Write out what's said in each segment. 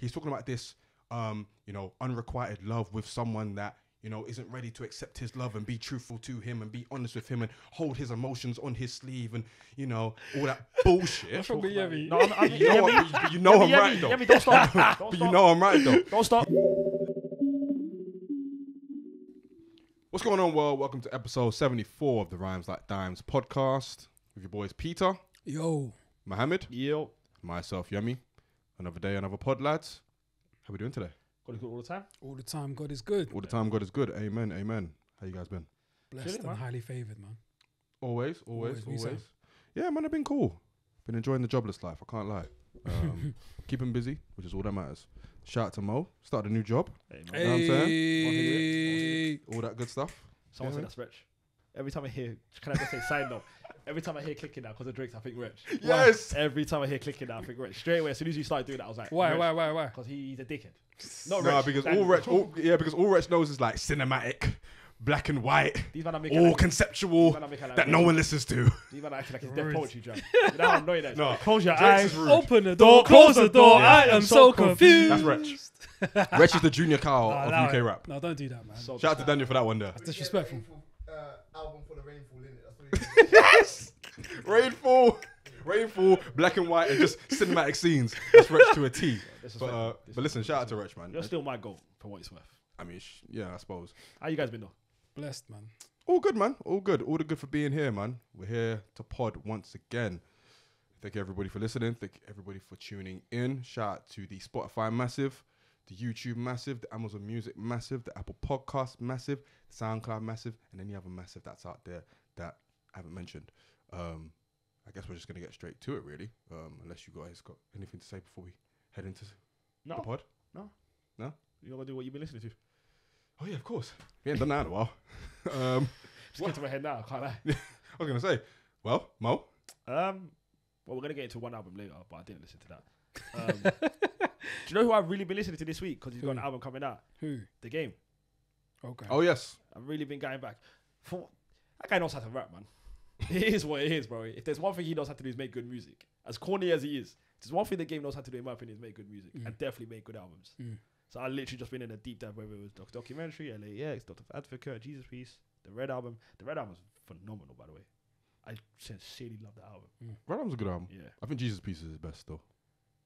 he's talking about this, unrequited love with someone that, isn't ready to accept his love and be truthful to him and be honest with him and hold his emotions on his sleeve and, all that bullshit. What's wrong with Yemi? No, I'm right though. Yemi, don't stop. But you know I'm right though. Don't stop. What's going on, world? Welcome to episode 74 of the Rhymes Like Dimes podcast with your boys Peter, Yo, Mohammed, Yo. myself, Yemi. Another day, another pod, lads. How we doing today? God is good all the time. all the time God is good. All the time, God is good. Amen, amen. How you guys been? Blessed Chilling, and man. highly favoured, man. Always. Always, we say. Yeah, man, I've been cool. Been enjoying the jobless life. I can't lie. Keeping busy, which is all that matters. Shout out to Mo. Started a new job. Hey, know what I'm Hey. All that good stuff. Someone said that's rich. Every time I hear, can I just say side note? Every time I hear clicking now because of drinks, I think rich. Yes. Every time I hear clicking now, I think rich. Straight away, as soon as you started doing that, I was like, Why? Because he's a dickhead. Not Nah, rich. because Like, because all Rich knows is like cinematic, black and white, These man are making all like, conceptual these man are making like that no one listens to. These man are acting like it's deaf poetry, John. You know how annoying that is? No, Close your Drake's eyes. is rude. Open the door, close the door. I am so confused. That's Rich. Rich is the junior Kyle of allow UK it. rap. No, don't do that, man. So Shout out to Daniel for that one there. That's disrespectful. Album full of rainfall in it. That's what it is. Yes! Rainfall, black and white, and just cinematic scenes. That's Rich to a T. But listen, shout out to Rich, man. You're still my goal for what it's worth. I mean, I suppose. How you guys been though? Blessed, man. All good, man. All good. All the good for being here, man. We're here to pod once again. Thank you, everybody, for listening. Thank you, everybody, for tuning in. Shout out to the Spotify massive, the YouTube massive, the Amazon Music massive, the Apple Podcast massive, the SoundCloud massive, and any other massive that's out there that I haven't mentioned. I guess we're just going to get straight to it, really. Unless you guys got anything to say before we head into the pod. No. No? You're going to do what you've been listening to. Oh, yeah, of course. We ain't done that in a while. Just get to my head now, I can't lie. I was going to say, well, Mo? Well, we're going to get into one album later, but I didn't listen to that. Do you know who I've really been listening to this week? Because he's got an album coming out. Who? The Game. Okay. Oh, yes. I've really been going back. That guy knows how to rap, man. It is what it is, bro. If there's one thing he knows how to do is make good music. As corny as he is, there's one thing the Game knows how to do, in my opinion, is make good music. And definitely make good albums. So I literally just been in a deep dive, whether it was documentary, LAX, Dr. Advocate, Jesus Piece, the Red album. The Red album is phenomenal, by the way. I sincerely love the album. Red Album's a good album. Yeah. I think Jesus Piece is his best, though.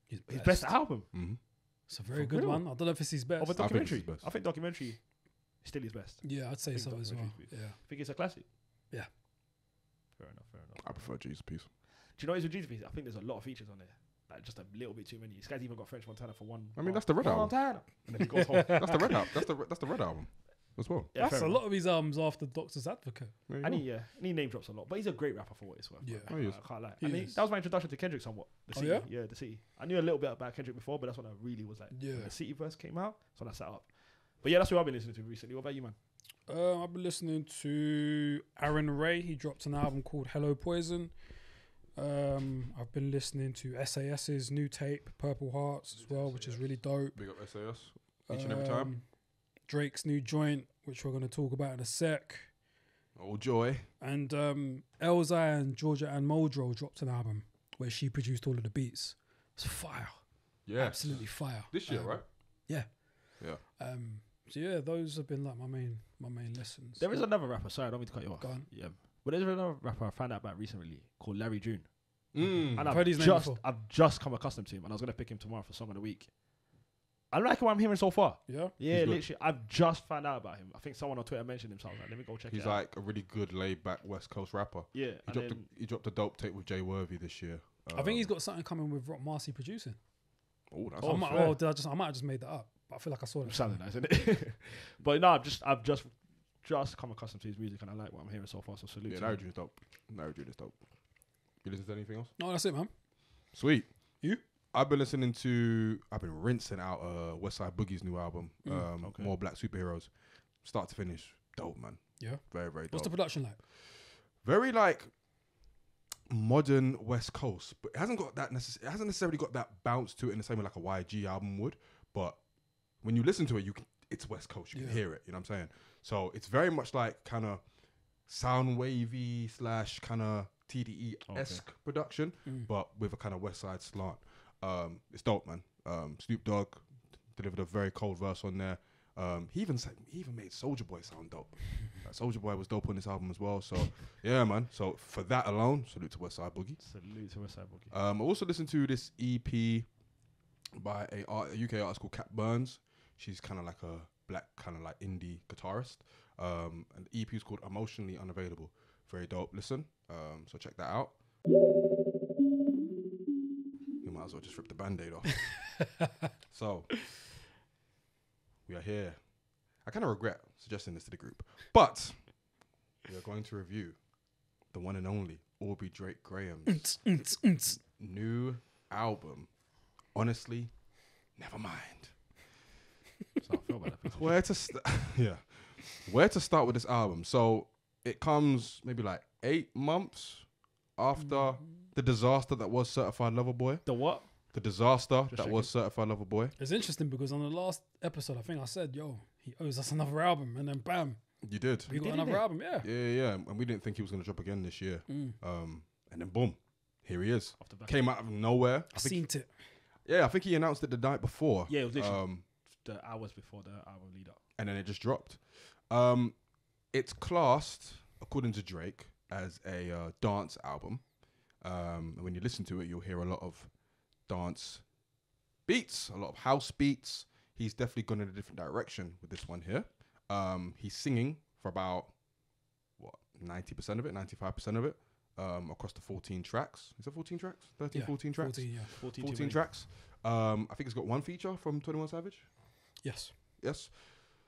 His His best album. Mm-hmm. It's a very For good real? one. I don't know if it's his best. Of a I think it's documentary. his best. I think documentary is still his best. Yeah, I'd say think so as well. documentary's Yeah. I think it's a classic. Yeah. Fair enough. I prefer Jesus Piece. Do you know what is with Jesus Piece? I think there's a lot of features on there. Like just a little bit too many. This guy's even got French Montana for one. I mean, that's the Red album. Montana. And then he goes home. That's the Red album. That's the Red album as well. Yeah, That's fair a enough. lot of his albums after Doctor's Advocate. There you And go. he name drops a lot, but he's a great rapper for what it's worth. Yeah. Oh, he is. I can't lie. He And is. that was my introduction to Kendrick somewhat. The Oh, City. yeah? Yeah, The City. I knew a little bit about Kendrick before, but that's when I really was like, Yeah. when the City verse came out, that's when I sat up. But yeah, that's what I've been listening to recently. What about you, man? I've been listening to Aaron Ray. He dropped an album called Hello Poison. I've been listening to S.A.S's new tape, Purple Hearts, as well, which is really dope. Big up S.A.S. Each and every time. Drake's new joint, which we're going to talk about in a sec. Oh, joy. And Elzhi and Georgia and Muldrow dropped an album where she produced all of the beats. It's fire. Yeah. Absolutely fire. This year, right? Yeah. Yeah. So yeah, those have been like my main lessons. There is another rapper. Sorry, I don't mean to cut you off. Go on. Yeah. But there's another rapper I found out about recently called Larry June. Mm. And I've heard his name before. I've just come accustomed to him, and I was going to pick him tomorrow for Song of the Week. I like what I'm hearing so far. Yeah. Yeah, He's good. literally. I've just found out about him. I think someone on Twitter mentioned him, so I was like, let me go check He's it out. like a really good laid-back West Coast rapper. Yeah. He dropped a dope tape with Jay Worthy this year. I think he's got something coming with Rock Marcy producing. Oh, that's I unfair. might have just made that up. But I feel like I saw it. Sounding nice, isn't it? But no, I've just come accustomed to his music, and I like what I'm hearing so far. So salute. Yeah, to Larry him. June's dope. Larry June is dope. You listen to anything else? No, that's it, man. Sweet. You? I've been rinsing out Westside Boogie's new album. Okay. More Black Superheroes. Start to finish. Dope, man. Yeah. Very, very dope. What's the production like? Very like modern West Coast, but it hasn't necessarily got that bounce to it in the same way like a YG album would. But when you listen to it, it's West Coast. You can hear it. You know what I'm saying? So it's very much like kind of sound wavy / kind of TDE-esque production, but with a kind of West Side slant. It's dope, man. Snoop Dogg, delivered a very cold verse on there. He even made Soulja Boy sound dope. Soulja Boy was dope on this album as well. So yeah, man. So for that alone, salute to Westside Boogie. Salute to Westside Boogie. I also listened to this EP by a UK artist called Kat Burns. She's kind of like a black, kind of like indie guitarist. And the EP is called Emotionally Unavailable. Very dope. Listen. So check that out. You might as well just rip the Band-Aid off. So we are here. I kind of regret suggesting this to the group, but we are going to review the one and only Aubrey Drake Graham's new album. Honestly, Nevermind. So I feel about that. Where to start with this album? So it comes maybe like 8 months after the disaster that was Certified Lover Boy. The what? The disaster Just that was Certified Lover Boy. It's interesting because on the last episode, I think I said, yo, he owes us another album. And then bam, You did. we got another album, yeah. Yeah. And we didn't think he was going to drop again this year. And then boom, here he is. Off the back. Came out of nowhere. I seen it. Yeah, I think he announced it the night before. Yeah, it was literally the hours before the album lead up. And then it just dropped. It's classed, according to Drake, as a dance album. And when you listen to it, you'll hear a lot of dance beats, a lot of house beats. He's definitely gone in a different direction with this one here. He's singing for about, 90% of it, 95% of it, across the 14 tracks. Is it 14 tracks? 13, 14 tracks? 14, yeah. 14 tracks. I think it's got one feature from 21 Savage. Yes. Yes.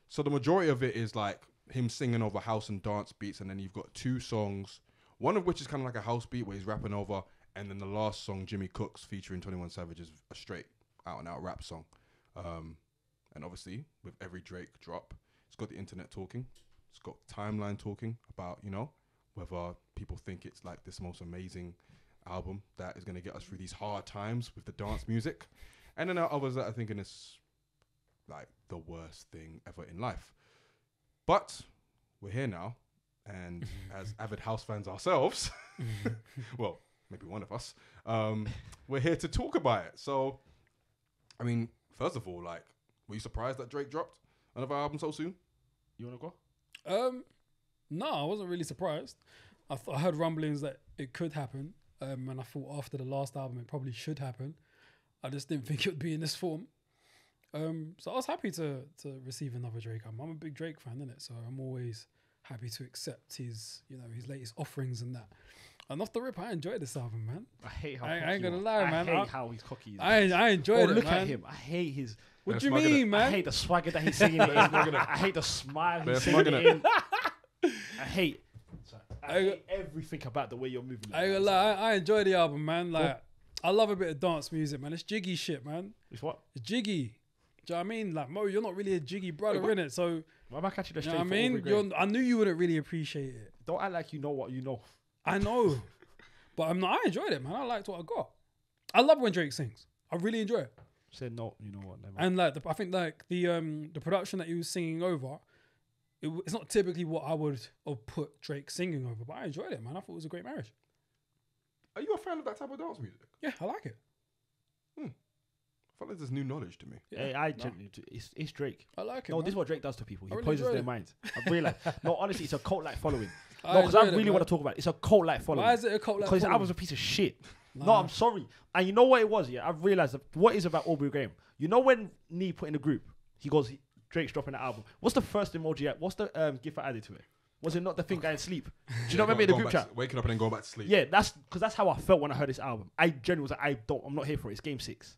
So the majority of it is like him singing over house and dance beats, and then you've got 2 songs, one of which is kind of like a house beat where he's rapping over, and then the last song, Jimmy Cooks, featuring 21 Savage, is a straight out-and-out rap song. And obviously, with every Drake drop, it's got the internet talking. It's got timeline talking about, whether people think it's like this most amazing album that is going to get us through these hard times with the dance music. And then there are others that are thinking it's like the worst thing ever in life. But we're here now. And as avid house fans ourselves, well, maybe one of us, we're here to talk about it. So, I mean, first of all, like, were you surprised that Drake dropped another album so soon? You want to go? No, I wasn't really surprised. I heard rumblings that it could happen. And I thought after the last album, it probably should happen. I just didn't think it would be in this form. So I was happy to receive another Drake album. I'm a big Drake fan, innit? So I'm always happy to accept his latest offerings and that. And off the rip, I enjoyed this album, man. I hate how I ain't gonna lie, man. I hate how he's cocky. I enjoyed it, look man. at him. I hate his... What do you mean, man? I hate the swagger that he's singing it in. I hate the smile he's They're singing smugging it in. I hate everything about the way you're moving. I ain't gonna lie, I enjoy the album, man. Like, I love a bit of dance music, man. It's jiggy shit, man. It's what? It's jiggy. Do you know what I mean? Like, Mo, you're not really a jiggy brother, innit? So, Why am I catching the you straight? know what I mean? I knew you wouldn't really appreciate it. Don't act like you know what you know. I know. But I enjoyed it, man. I liked what I got. I love when Drake sings. I really enjoy it. Said no, you know what? Never. And like, I think like the production that he was singing over, it's not typically what I would have put Drake singing over, but I enjoyed it, man. I thought it was a great marriage. Are you a fan of that type of dance music? Yeah, I like it. I felt like there's new knowledge to me. Yeah, Hey, it's Drake. I like it. No, man. this is what Drake does to people. He really poisons enjoyed their it. minds. I realize. No, honestly, it's a cult-like following. I No, because I enjoyed it, really man. want to talk about it. It's a cult-like following. Why is it a cult? Because his album's a piece of shit. Nah. No, I'm sorry. And you know what it was? Yeah, I've realized that what is about Aubrey Graham. You know when Nee put in the group, he goes, Drake's dropping the album. What's the first emoji? What's the gif I added to it? Was it not the thing going sleep? Do you not remember in the group chat? Waking up and then going back to sleep. Yeah, that's because that's how I felt when I heard this album. I genuinely was like, I'm not here for it. It's Game 6,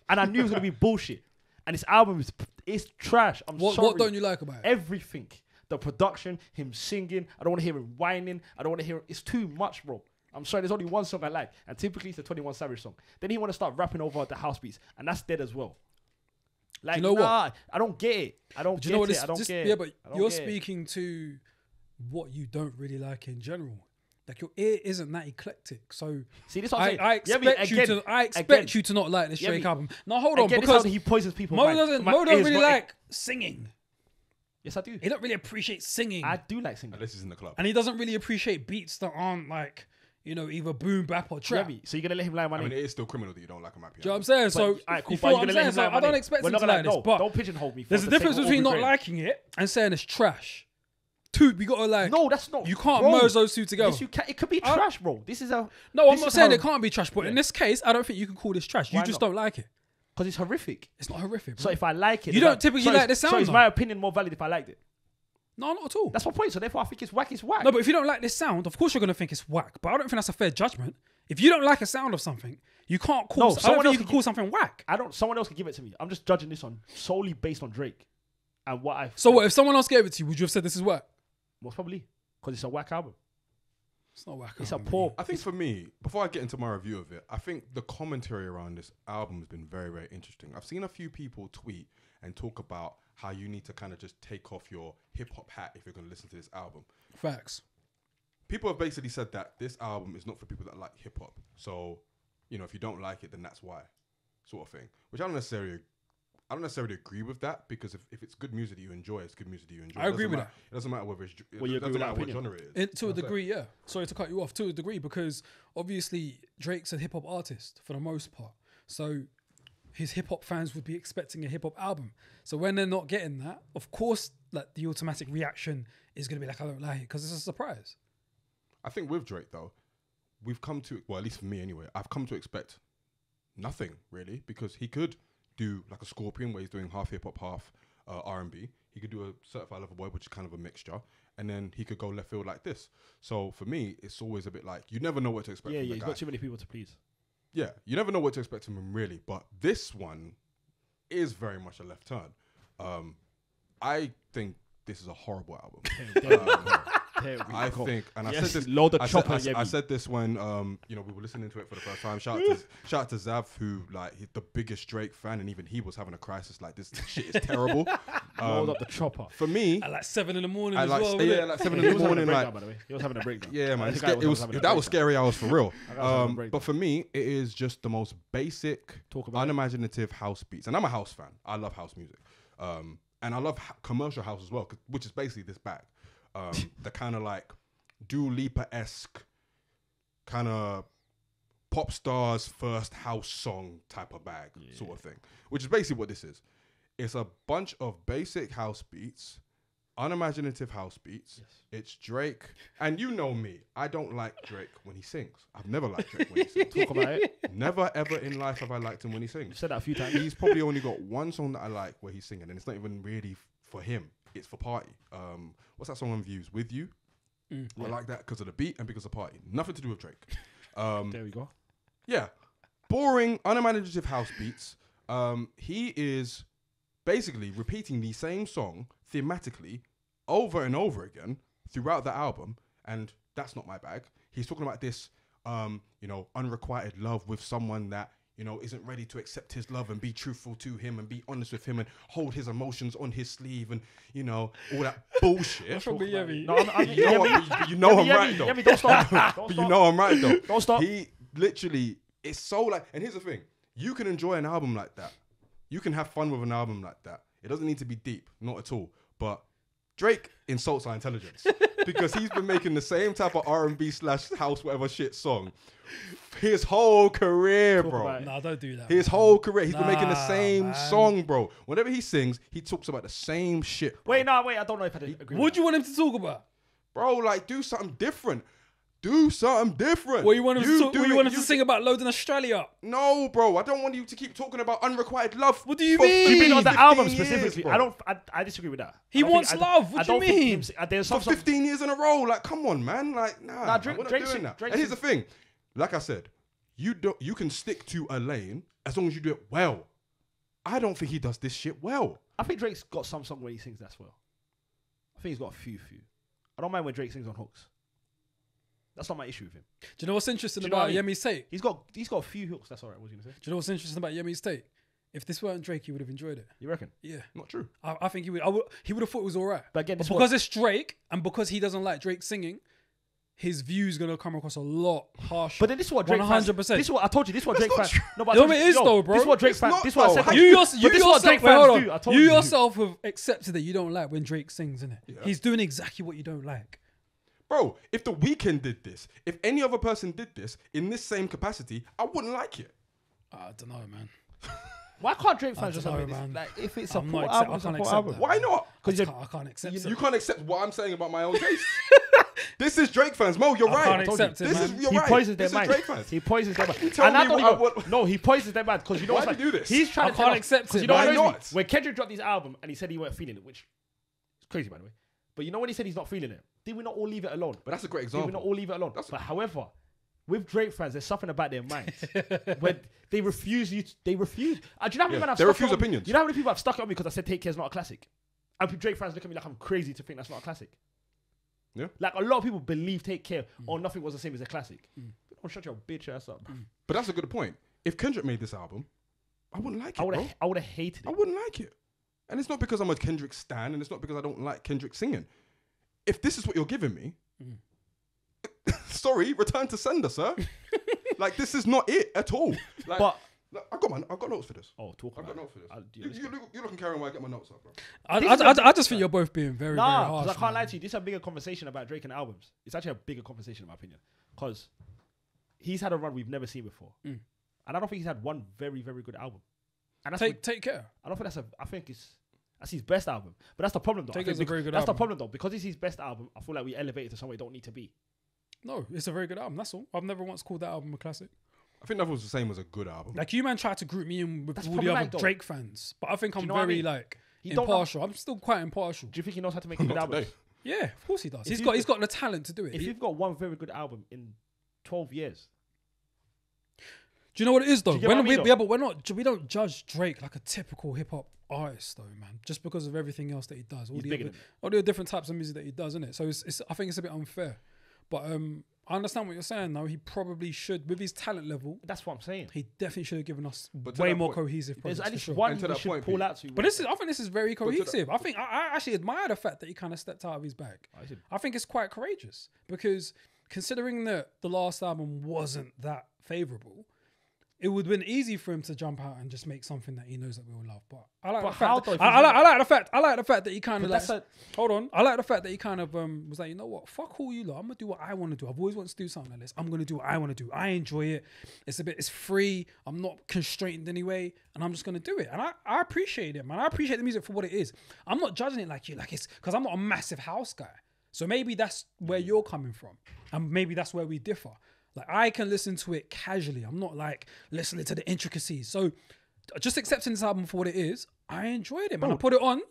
and I knew it was gonna be bullshit. And this album is trash. What don't you like about it? Everything. The production, him singing. I don't want to hear him whining. I don't want to hear it. It's too much, bro. I'm sorry. There's only one song I like, and typically it's the 21 Savage song. Then he want to start rapping over the house beats, and that's dead as well. Like, you know what? I don't get it. I don't Do get you know what it. this, I don't this, get it. yeah, but I don't you're get it. speaking to what you don't really like in general. Like, your ear isn't that eclectic, so See, this is what I'm saying. I expect you to not like this Drake album. Now hold on, Again, because he poisons people. Mo don't really like singing. Yes, I do. He don't really appreciate singing, I do like singing. And this is in the club. and he doesn't really appreciate beats that aren't like, either boom bap or trap. Yemi, so you're gonna let him lie on my I name? mean, it is still criminal that you don't like a Mappy. Do you know what I'm saying? So, Alright, cool, you but feel you're what I'm gonna let saying? him So lie on my I don't name. expect We're him not to gonna like this, no, but don't pigeonhole me. there's a difference between not liking it and saying it's trash. Two, we gotta like. No, that's not. You can't bro. merge those two together. Yes, you can. It could be trash, bro. This is a. No, I'm this not is saying how- it can't be trash, but in this case, I don't think you can call this trash. You Why just not? don't like it. Because it's horrific. It's not horrific. Bro. So if I like it, You then don't typically so like is- the sound, So is though. my opinion more valid if I liked it? No, not at all. That's my point. So therefore, I think it's whack. It's whack. No, but if you don't like this sound, of course you're gonna think it's whack. But I don't think that's a fair judgment. If you don't like a sound of something, you can't call. No, I don't someone think else you can can call something whack. I don't. Someone else can give it to me. I'm just judging this on solely based on Drake and what I. So what if someone else gave it to you? Would you have said this is whack? Most probably because it's a whack album. It's not whack. It's a album, poor. I think for me, before I get into my review of it, I think the commentary around this album has been very, very interesting. I've seen a few people tweet and talk about how you need to kind of just take off your hip hop hat if you're going to listen to this album. Facts. People have basically said that this album is not for people that like hip hop. So, if you don't like it, then that's why, sort of thing. Which I don't necessarily agree with that, because if it's good music that you enjoy, it's good music that you enjoy. I agree with that. It doesn't matter whether it's Well, you it agree doesn't with that matter what opinion? genre it is. To a degree, yeah. Sorry to cut you off. To a degree, because obviously Drake's a hip hop artist for the most part. So his hip hop fans would be expecting a hip hop album. So when they're not getting that, of course, like the automatic reaction is going to be like, I don't like it, because it's a surprise. I think with Drake though, we've come to, well, at least for me anyway, I've come to expect nothing really, because he could do like a Scorpion where he's doing half hip hop, half R&B. He could do a Certified Lover Boy, which is kind of a mixture, and then he could go left field like this. So for me, it's always a bit like you never know what to expect. Yeah, from yeah. the He's guy. got too many people to please. Yeah, you never know what to expect from him really, but this one is very much a left turn. I think this is a horrible album. I think, and I Yes, said this. load the I chopper, said, I Yemi. said this when we were listening to it for the first time. Shout out to Zav, who he's the biggest Drake fan, and even he was having a crisis. Like, this shit is terrible. Load up the chopper. For me, At like 7 in the morning I as like well. yeah, innit? like 7 He in was the having a morning. breakdown, Like, by the way. He was having a breakdown. yeah, man, The guy was having a that was breakdown. scary hours for real. That guy was having a breakdown. But for me, it is just the most basic, Talk about it. unimaginative house beats, and I'm a house fan. I love house music, and I love commercial house as well, which is basically this bag. The kind of like Dua Lipa-esque kind of pop star's first house song type of bag sort of thing, which is basically what this is. It's a bunch of basic house beats, unimaginative house beats. Yes. It's Drake, and you know me, I don't like Drake when he sings. I've never liked Drake when he sings. Talk about it. Never ever in life have I liked him when he sings. You've said that a few times. He's probably only got one song that I like where he's singing, and it's not even really for him. It's for Party. What's that song on Views? With You? I like that because of the beat and because of Party. Nothing to do with Drake. There we go. Yeah. Boring, unimaginative house beats. He is basically repeating the same song thematically over and over again throughout the album, and that's not my bag. He's talking about this, unrequited love with someone that, isn't ready to accept his love and be truthful to him and be honest with him and hold his emotions on his sleeve and, all that bullshit. What's wrong with Yemi? No, I'm You know what? But you know I'm right though. Yemi, don't stop. Don't But you stop. know I'm right though. Don't stop. He literally, it's so like, and here's the thing. You can enjoy an album like that. You can have fun with an album like that. It doesn't need to be deep, not at all. But Drake insults our intelligence because he's been making the same type of R&B / house whatever shit song his whole career, Talk bro. about it. Nah, don't do that. His man. whole career, he's been making the Nah, same man. song, bro. Whenever he sings, he talks about the same shit. Bro. Wait, I don't know if I agree. What do you want him to talk about? Bro, like, do something different. Do something different. What you want him to talk, do what you it. want him to sing about loading Australia? No, bro. I don't want you to keep talking about unrequited love. What do you for mean? You mean on the 15 album years, specifically? bro. I disagree with that. He I don't wants think- love. What I do you don't think mean? There's For some 15 years in a row. Like, come on, man. Like, nah, Nah, Drake- we're not Drake doing sing- that. Drake And here's the sing- thing. Like I said, you can stick to a lane as long as you do it well. I don't think he does this shit well. I think Drake's got some song where he sings that's well. I think he's got a few. I don't mind when Drake sings on hooks. That's not my issue with him. Do you know what's interesting Do you know about what I mean? Yemi's take? He's got a few hooks. That's all right. What was you gonna say? Do you know what's interesting about Yemi's take? If this weren't Drake, he would have enjoyed it. You reckon? Yeah, Not true. I think he would. He would have thought it was alright. But again, But this because it's Drake, and because he doesn't like Drake singing, his view's gonna come across a lot harsher. But then this is what Drake 100%. fans. This is what I told you. This is what Drake not fans. No, but I No, told but you, it is though, bro. This is what Drake It's fans. not This is what I though. said. How you, you- yourself, But this is what yourself, Drake wait, hold fans on. do. I told You you. yourself have accepted that you don't like when Drake sings, innit? Yeah. He's doing exactly what you don't like. Bro, if The Weeknd did this, if any other person did this in this same capacity, I wouldn't like it. I don't know, man. Why can't Drake I fans just dunno, admit this? man. Like, if it's a I'm full not album, I it's a can't full accept album. that. Why not? I can't accept You, it. you can't accept what I'm saying about my own taste. This is Drake fans. Mo, you're I right. can't I told you. accept it, This man. is, you're He right. poisons This their is mind. Drake fans. He poisons their mind. You tell And I me don't what I even- want. No, he poisons their mind because you know Why what's do you do like- this? He's trying I to can't tell us- accept 'cause it, You know man. what Why annoys me? not? When Kendrick dropped his album and he said he weren't feeling it, which is crazy by the way. But you know when he said he's not feeling it, did we not all leave it alone? But that's a great Did we not example. all leave it alone? But however, with Drake fans, there's something about their minds when they refuse you. They refuse. Do you know how many men I've they stuck refuse it on me? opinions. You know how many people I've stuck it on me because I said Take Care's not a classic, and Drake fans look at me like I'm crazy to think that's not a classic. Yeah. Like a lot of people believe Take Care or Nothing Was the Same as a classic. Don't shut your bitch ass up. But that's a good point. If Kendrick made this album, I wouldn't like it, bro. I would have hated I it. wouldn't like it. And it's not because I'm a Kendrick stan, and it's not because I don't like Kendrick singing. If this is what you're giving me, sorry, return to sender, sir. Like, this is not it at all. Like, But look, I've got notes for this. talk I've got about it. notes for this. I'll do You, this. you look and carry on while I get my notes up, bro. I just think you're both being very, very Nah, harsh. because I can't lie man. to you. This is a bigger conversation about Drake and albums. It's actually a bigger conversation, in my opinion, because he's had a run we've never seen before, and I don't think he's had one very, very good album. And that's Take care. I don't think I think that's his best album. But that's the problem, though. Take I Care's think a very good that's the album. problem, though, because it's his best album. I feel like we elevated to somewhere we don't need to be. No, it's a very good album. That's all. I've never once called that album a classic. I think that was the same as a good album. Like, you man tried to group me in with That's all the other problematic, though. Drake fans, but I think I'm you know what I very mean? like He don't know- impartial. I'm still quite impartial. Do you think he knows how to make a good Not album? today. Yeah, of course he does. If He's got the talent to do it. If you've got one very good album in 12 years, Do you know what it is though? Do you get what I mean, though? Yeah, but we don't judge Drake like a typical hip hop artist though, man. Just because of everything else that he does, He's bigger than all the different types of music that he does, isn't it? So I think it's a bit unfair. But I understand what you're saying though. He probably should, with his talent level, that's what I'm saying. he definitely should have given us But to way that more point, cohesive There's projects at for least sure. one And to we that should point, pull Pete. out to. But I think this is very to that- cohesive. I think I actually admire the fact that he kind of stepped out of his bag. I think it's quite courageous because considering that the last album wasn't that favorable, it would have been easy for him to jump out and just make something that he knows that we all love. But I like But the fact how that, though, if I like the fact that he kind of But like that's hold on. I like the fact that he kind of was like, you know what, fuck all you lot. I'm gonna do what I want to do. I've always wanted to do something like this. I'm gonna do what I want to do. I enjoy it. It's free. I'm not constrained anyway, and I'm just gonna do it. And I appreciate it, man. I appreciate the music for what it is. I'm not judging it like you, like it's because I'm not a massive house guy. So maybe that's where you're coming from, and maybe that's where we differ. Like, I can listen to it casually. I'm not like listening to the intricacies. So just accepting this album for what it is, I enjoyed it, man. I put it on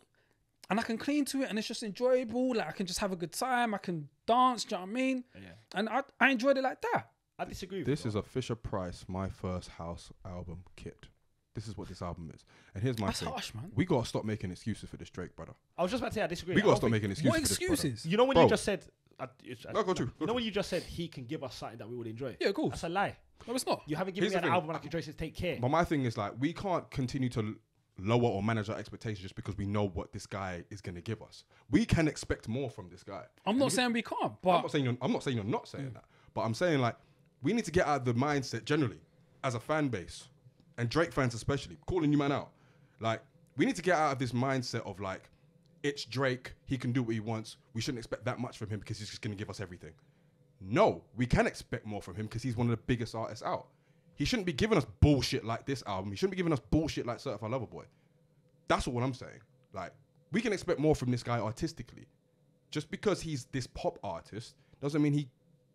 and I can clean to it and it's just enjoyable. Like, I can just have a good time. I can dance, do you know what I mean? Yeah. And I enjoyed it like that. I disagree with This you. is a Fisher Price, my first house album kit. This is what this album is. And here's my That's thing. harsh, man. We gotta stop making excuses for this Drake, brother. I was just about to say I disagree. We I gotta don't stop think- making excuses What for this, brother. excuses? You know when Bro. you just said. No, go to. You know when you just said he can give us something that we would enjoy? Yeah, of course. That's a lie. No, it's not. You haven't given Here's me the an thing. album like Drake says Take Care. But my thing is, like, we can't continue to lower or manage our expectations just because we know what this guy is going to give us. We can expect more from this guy. I'm not saying we can't, but I'm not saying you're not saying that, but I'm saying, like, we need to get out of the mindset generally as a fan base, and Drake fans especially, calling you man out. Like, we need to get out of this mindset of like, it's Drake, he can do what he wants. We shouldn't expect that much from him because he's just going to give us everything. No, we can expect more from him because he's one of the biggest artists out. He shouldn't be giving us bullshit like this album. He shouldn't be giving us bullshit like Certified Lover Boy. That's what I'm saying. Like, we can expect more from this guy artistically. Just because he's this pop artist doesn't mean he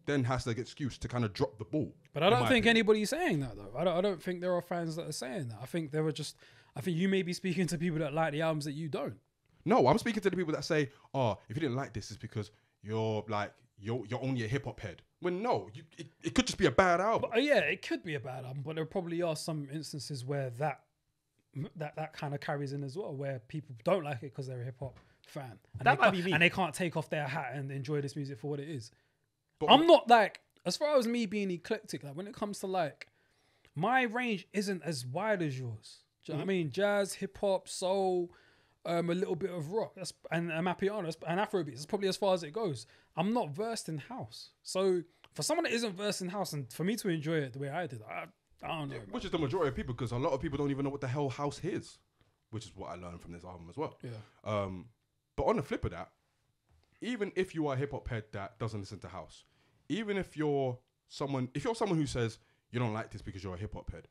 then has the excuse to kind of drop the ball. But I in don't my think opinion. anybody's saying that though. I don't think there are fans that are saying that. I think you may be speaking to people that like the albums that you don't. No, I'm speaking to the people that say, oh, if you didn't like this, it's because you're only a hip hop head. When no, it could just be a bad album. But, yeah, it could be a bad album, but there probably are some instances where that kind of carries in as well, where people don't like it because they're a hip hop fan. And That they might can't- be me. And they can't take off their hat and enjoy this music for what it is. But I'm not like, as far as me being eclectic, like when it comes to like, my range isn't as wide as yours. Do you know what I mean? Jazz, hip hop, soul, a little bit of rock, and Amapiano and Afrobeats. That's probably as far as it goes. I'm not versed in house. So for someone that isn't versed in house and for me to enjoy it the way I did, I don't know. Which is the majority of people, because a lot of people don't even know what the hell house is, which is what I learned from this album as well. Yeah. But on the flip of that, even if you are a hip hop head that doesn't listen to house, even if you're someone who says you don't like this because you're a hip hop head,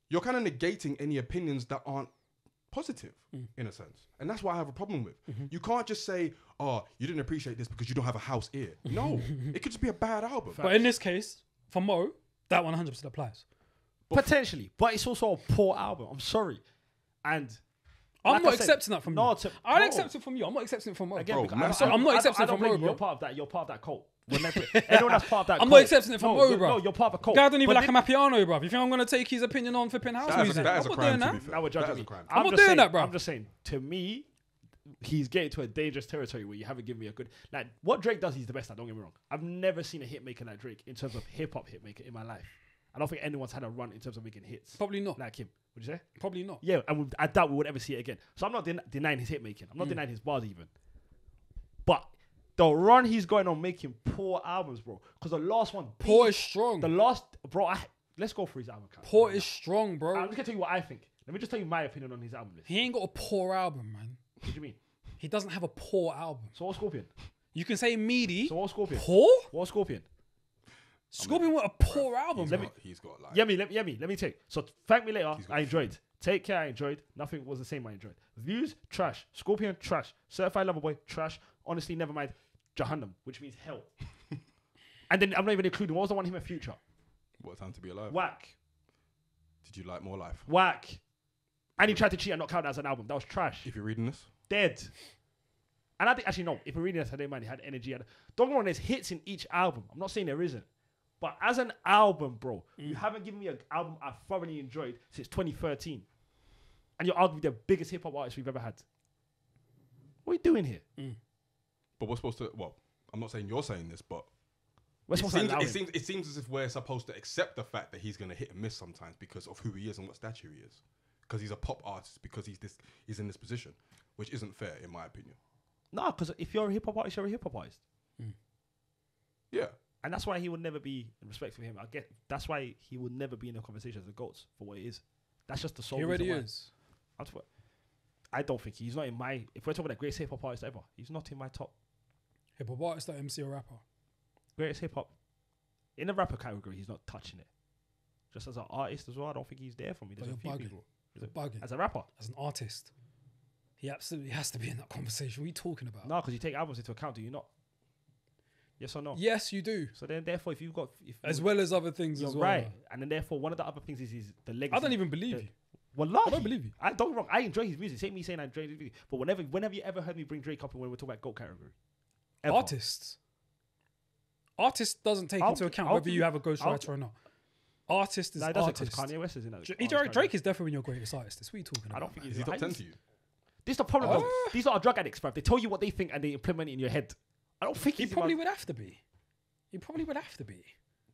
you're kind of negating any opinions that aren't positive in a sense. And that's what I have a problem with. You can't just say, oh, you didn't appreciate this because you don't have a house ear. No, it could just be a bad album. But in this case, for Mo, that 100% applies. Potentially, but it's also a poor album. I'm sorry. And I'm like not I said, accepting that from no, you. to- I'll no. accept it from you. I'm not accepting it from Mo. Again, Bro, because man, I'm not accepting I it from don't Mo, blame you. bro. You're part of that. You're part of that cult. Anyone that's part of that I'm cult. not accepting it from Mo, No, bro. you're part of a cult. Guy don't even But like a Mapiano, bro. You think I'm going to take his opinion on flipping house music? That I'm is a not crime, doing to that. be fair. Now we're That judging is a me. crime. I'm not just doing saying, that, bro. I'm just saying, to me, he's getting to a dangerous territory where you haven't given me a good... Like, what Drake does, he's the best at, don't get me wrong. I've never seen a hit maker like Drake in terms of hip-hop hit maker in my life. I don't think anyone's had a run in terms of making hits Probably not. like him. Would you say? Probably not. Yeah, and I doubt we would ever see it again. So I'm not denying his hit making. I'm not denying his bars even. But the run he's going on making poor albums, bro. Because the last one... Poor is strong. The last... Bro, let's go through his album. count. Poor is strong, I'm bro. just going to tell you what I think. Let me just tell you my opinion on his album list. He ain't got a poor album, man. What do you mean? He doesn't have a poor album. So what's Scorpion? You can say Meaty. So what's Scorpion? Poor? What's Scorpion? Scorpion with a poor album. He's got like... Yemi, let me take. So thank me later. He's got I enjoyed. Take Care, I enjoyed. Nothing was the same, I enjoyed. Views, trash. Scorpion, trash. Certified Lover Boy, trash. Honestly, Nevermind, Jahannam, which means hell. And then I'm not even including, what was the one him and Future? What Time to Be Alive? Whack. Did you like More Life? Whack. And he tried to cheat and not count that as an album. That was trash. If you're reading this, Dead. And I think, actually, no. If we're reading this, I didn't mind. He had energy. Don't get me wrong, there's hits in each album. I'm not saying there isn't. But as an album, bro, you haven't given me an album I thoroughly enjoyed since 2013. And you're arguably the biggest hip hop artist we've ever had. What are you doing here? but we're supposed to... Well, I'm not saying you're saying this, but... We're supposed to allow him. It seems as if we're supposed to accept the fact that he's going to hit and miss sometimes because of who he is and what stature he is. Because he's a pop artist, because he's in this position, which isn't fair in my opinion. No, because if you're a hip hop artist, you're a hip hop artist. Yeah. And that's why he would never be, in respect for him, that's why he would never be in a conversation as the GOATs for what it is. That's just the sole He reason already why. is. I don't think he's not in my... If we're talking about greatest hip hop artist ever, he's not in my top Hip hop artist, like MC or rapper. greatest hip hop. In the rapper category, he's not touching it. Just as an artist as well, I don't think he's there for me. But There's you're a few bugging. people. You're bugging. As a rapper, As an artist, he absolutely has to be in that conversation. What are you talking about? no, because you take albums into account, do you not? Yes or no? Yes, you do. So then, therefore, if you've got, As well as other things you're as well. right, and then therefore, one of the other things is the legacy. I don't even believe you. Wallahi. I don't believe you. I don't get wrong. I enjoy his music. Same me saying I enjoy his music. But whenever you ever heard me bring Drake up when we're talking about GOAT category, ever. Artists doesn't take into account whether you have a ghostwriter or not. Artist is No, it doesn't, 'cause artist. Kanye West is in that. Drake is definitely your greatest artist. What are you talking about? I don't think Is he's he top I 10 just- to you? This is the problem. Though. These are drug addicts, bruv. They tell you what they think and they implement it in your head. I don't think He he's probably would have to be. He probably would have to be.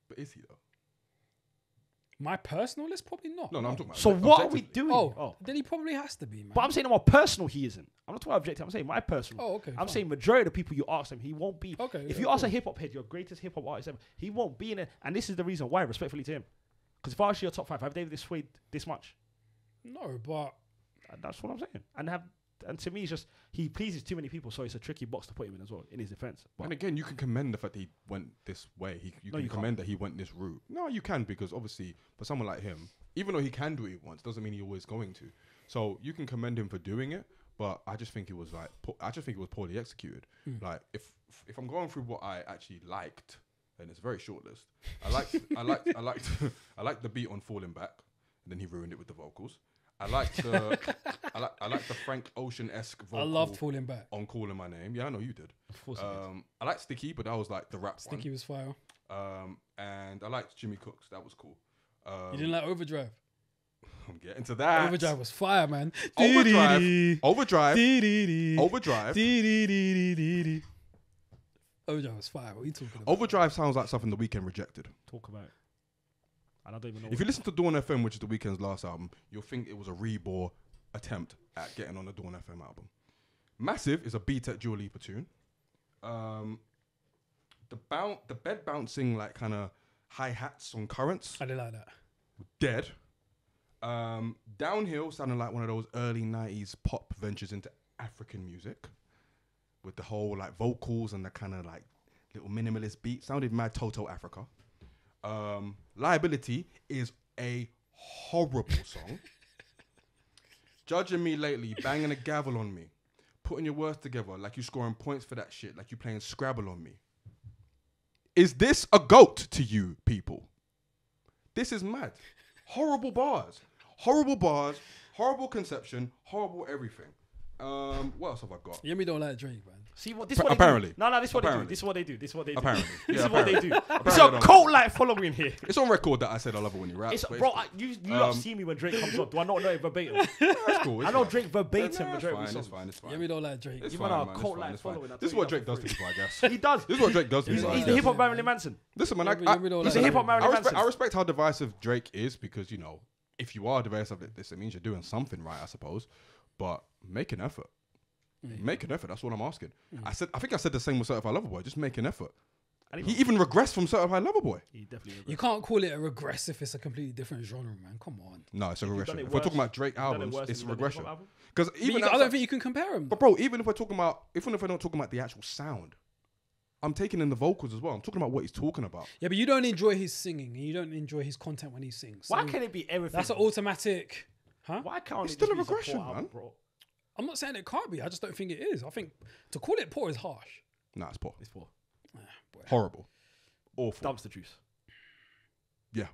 But is he though? My personal list, probably not. No, I'm talking about... So like, what are we objectively. doing? Oh, then he probably has to be, man. But I'm saying on my personal, he isn't. I'm not talking about objective. I'm saying my personal. Oh, okay, I'm fine. saying majority of the people you ask him, he won't be. Okay, If yeah, you ask cool. a hip hop head, your greatest hip hop artist ever, he won't be in it. And this is the reason why, respectfully to him. Because if I ask you your top 5, have David swayed this much? No, but And that's what I'm saying. And to me, it's just he pleases too many people, so it's a tricky box to put him in as well. In his defense, but And again, you can commend the fact that he went this way. You No, can you commend that he went this route. No, you can, because obviously, for someone like him, even though he can do it once, doesn't mean he's always going to. So you can commend him for doing it, but I just think it was poorly executed. Like if I'm going through what I actually liked, and it's a very short list. I liked the beat on Falling Back, and then he ruined it with the vocals. I liked the Frank Ocean-esque vocal. I loved Falling Back. On Calling My Name. Yeah, I know you did. of course, it is. I liked Sticky, but that was like the rap Sticky was fire. one. And I liked Jimmy Cooks. That was cool. You didn't like Overdrive? I'm getting to that. Overdrive was fire, man. Overdrive. Overdrive was fire. What are you talking about? Overdrive sounds like something The Weeknd rejected. Talk about it. And I don't even know. If you listen to Dawn FM, which is The Weeknd's last album, you'll think it was a rebore attempt at getting on the Dawn FM album. Massive is a beat at Dua Lipa tune. The bed bouncing like kind of hi-hats on currents. I didn't like that. Dead. Downhill sounded like one of those early 90s pop ventures into African music. with the whole like vocals and the kind of like little minimalist beat. Sounded mad Toto Africa. Liability is a horrible song. Judging me lately, banging a gavel on me, putting your words together like you scoring points for that shit, like you playing Scrabble on me. Is this a goat to you people? This is mad. Horrible bars, horrible conception, horrible everything. What else have I got? Yemi don't like Drake, man. See what this is what Apparently. they do. No, this is what Apparently. they do. This is what they do. This is what they do. Apparently. This Yeah, is what they do. apparently. It's Apparently I a don't cult like following here. It's on record that I said I love it when you rap. It's, but bro, cool. you lot see me when Drake comes on. Do I not know it verbatim? It's cool. I know Drake verbatim It's majority of fine. his It's songs. fine. It's fine. Yemi don't like Drake. It's You fine, man are man. a It's cult fine, like it's fine. following. I This is tell what you Drake that does for to free. people, I guess. He does. This is what Drake does to He's people. I the guess. hip hop Marilyn Manson. Listen, man, Yemi don't He's like a hip hop Drake. Marilyn Manson. I respect how divisive Drake is because, you know, if you are divisive at this, it means you're doing something right, I suppose. But make an effort. Make an effort. That's what I'm asking. I think I said the same with Certified Lover Boy. Just make an effort. He even regressed from Certified Lover Boy. He definitely. You can't call it a regress if it's a completely different genre, man. Come on. No, it's a done regression. it If we're talking worse- about Drake done it albums, worse it's a than the regression. hip-hop album? Because But even I don't think you can compare them. but bro, even if we're talking about, even if we're not talking about the actual sound, I'm taking in the vocals as well. I'm talking about what he's talking about. Yeah, but you don't enjoy his singing and you don't enjoy his content when he sings. Why So can't it be everything? that's an automatic. Huh? Why can't It's it still just a be support regression, album, man. bro? I'm not saying it can't be. I just don't think it is. I think to call it poor is harsh. Nah, it's poor. It's poor. Horrible. Awful. Dumpster juice. Yeah.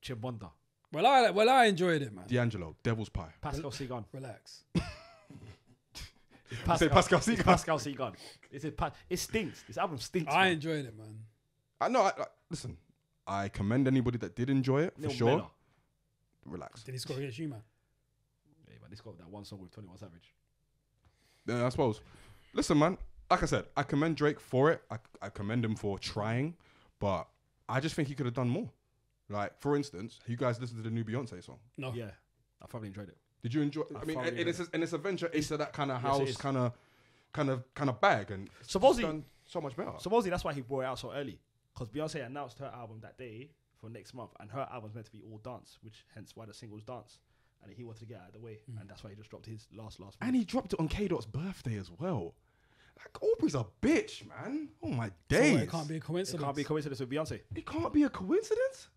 Chimbonda. Well, I enjoyed it, man. D'Angelo, Devil's Pie. Pascal Sigan. Relax. Say Pascal Sigan. Pascal Sigan. It stinks. This album stinks. I man. enjoyed it, man. I know. Listen, I commend anybody that did enjoy it for Neil sure. Mellor. Relax. Did he score against you, man? Yeah, but this got that one song with 21 Savage. Yeah, I suppose. Listen, man. Like I said, I commend Drake for it. I commend him for trying, but I just think he could have done more. Like, for instance, you guys listen to the new Beyonce song. No. Yeah, I probably enjoyed it. Did you enjoy? I mean, thoroughly and it's a venture into that kind of Yes, it house, is. kind of bag, and it's Supposedly- done so much better. Supposedly that's why he brought it out so early, because Beyonce announced her album that day for next month, and her album's meant to be all dance, which hence why the singles dance, and he wanted to get out of the way, and that's why he just dropped his last. And he dropped it on K Dot's birthday as well. Like, Aubrey's a bitch, man. Oh my So days. what, it can't be a It coincidence. can't be a coincidence with Beyonce. It can't be a coincidence.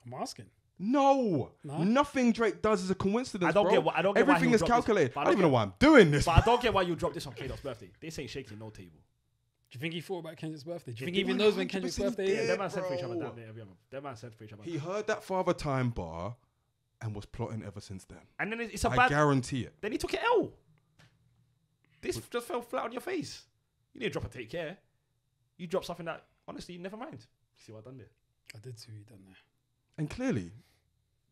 I'm asking. No. No? Nothing Drake does is a coincidence. I don't bro. get why- I don't get why Everything he is dropped this, calculated. but I don't even know why I'm doing this. But I don't get why you dropped this on K-Dot's birthday. This ain't shaking no table. Do you think he thought about Kendrick's birthday? Do you It think he even did. knows when Kendrick's 100% birthday he is? did. That man said for each other bro. damn near every other. That man said for each other. He heard that Father Time bar and was plotting ever since then. And then it's a I bad. guarantee it. Then he took it L. This just fell flat on your face. You didn't drop a Take Care. You dropped something that, honestly, never mind. See what I done there? I did see what he done there. And clearly,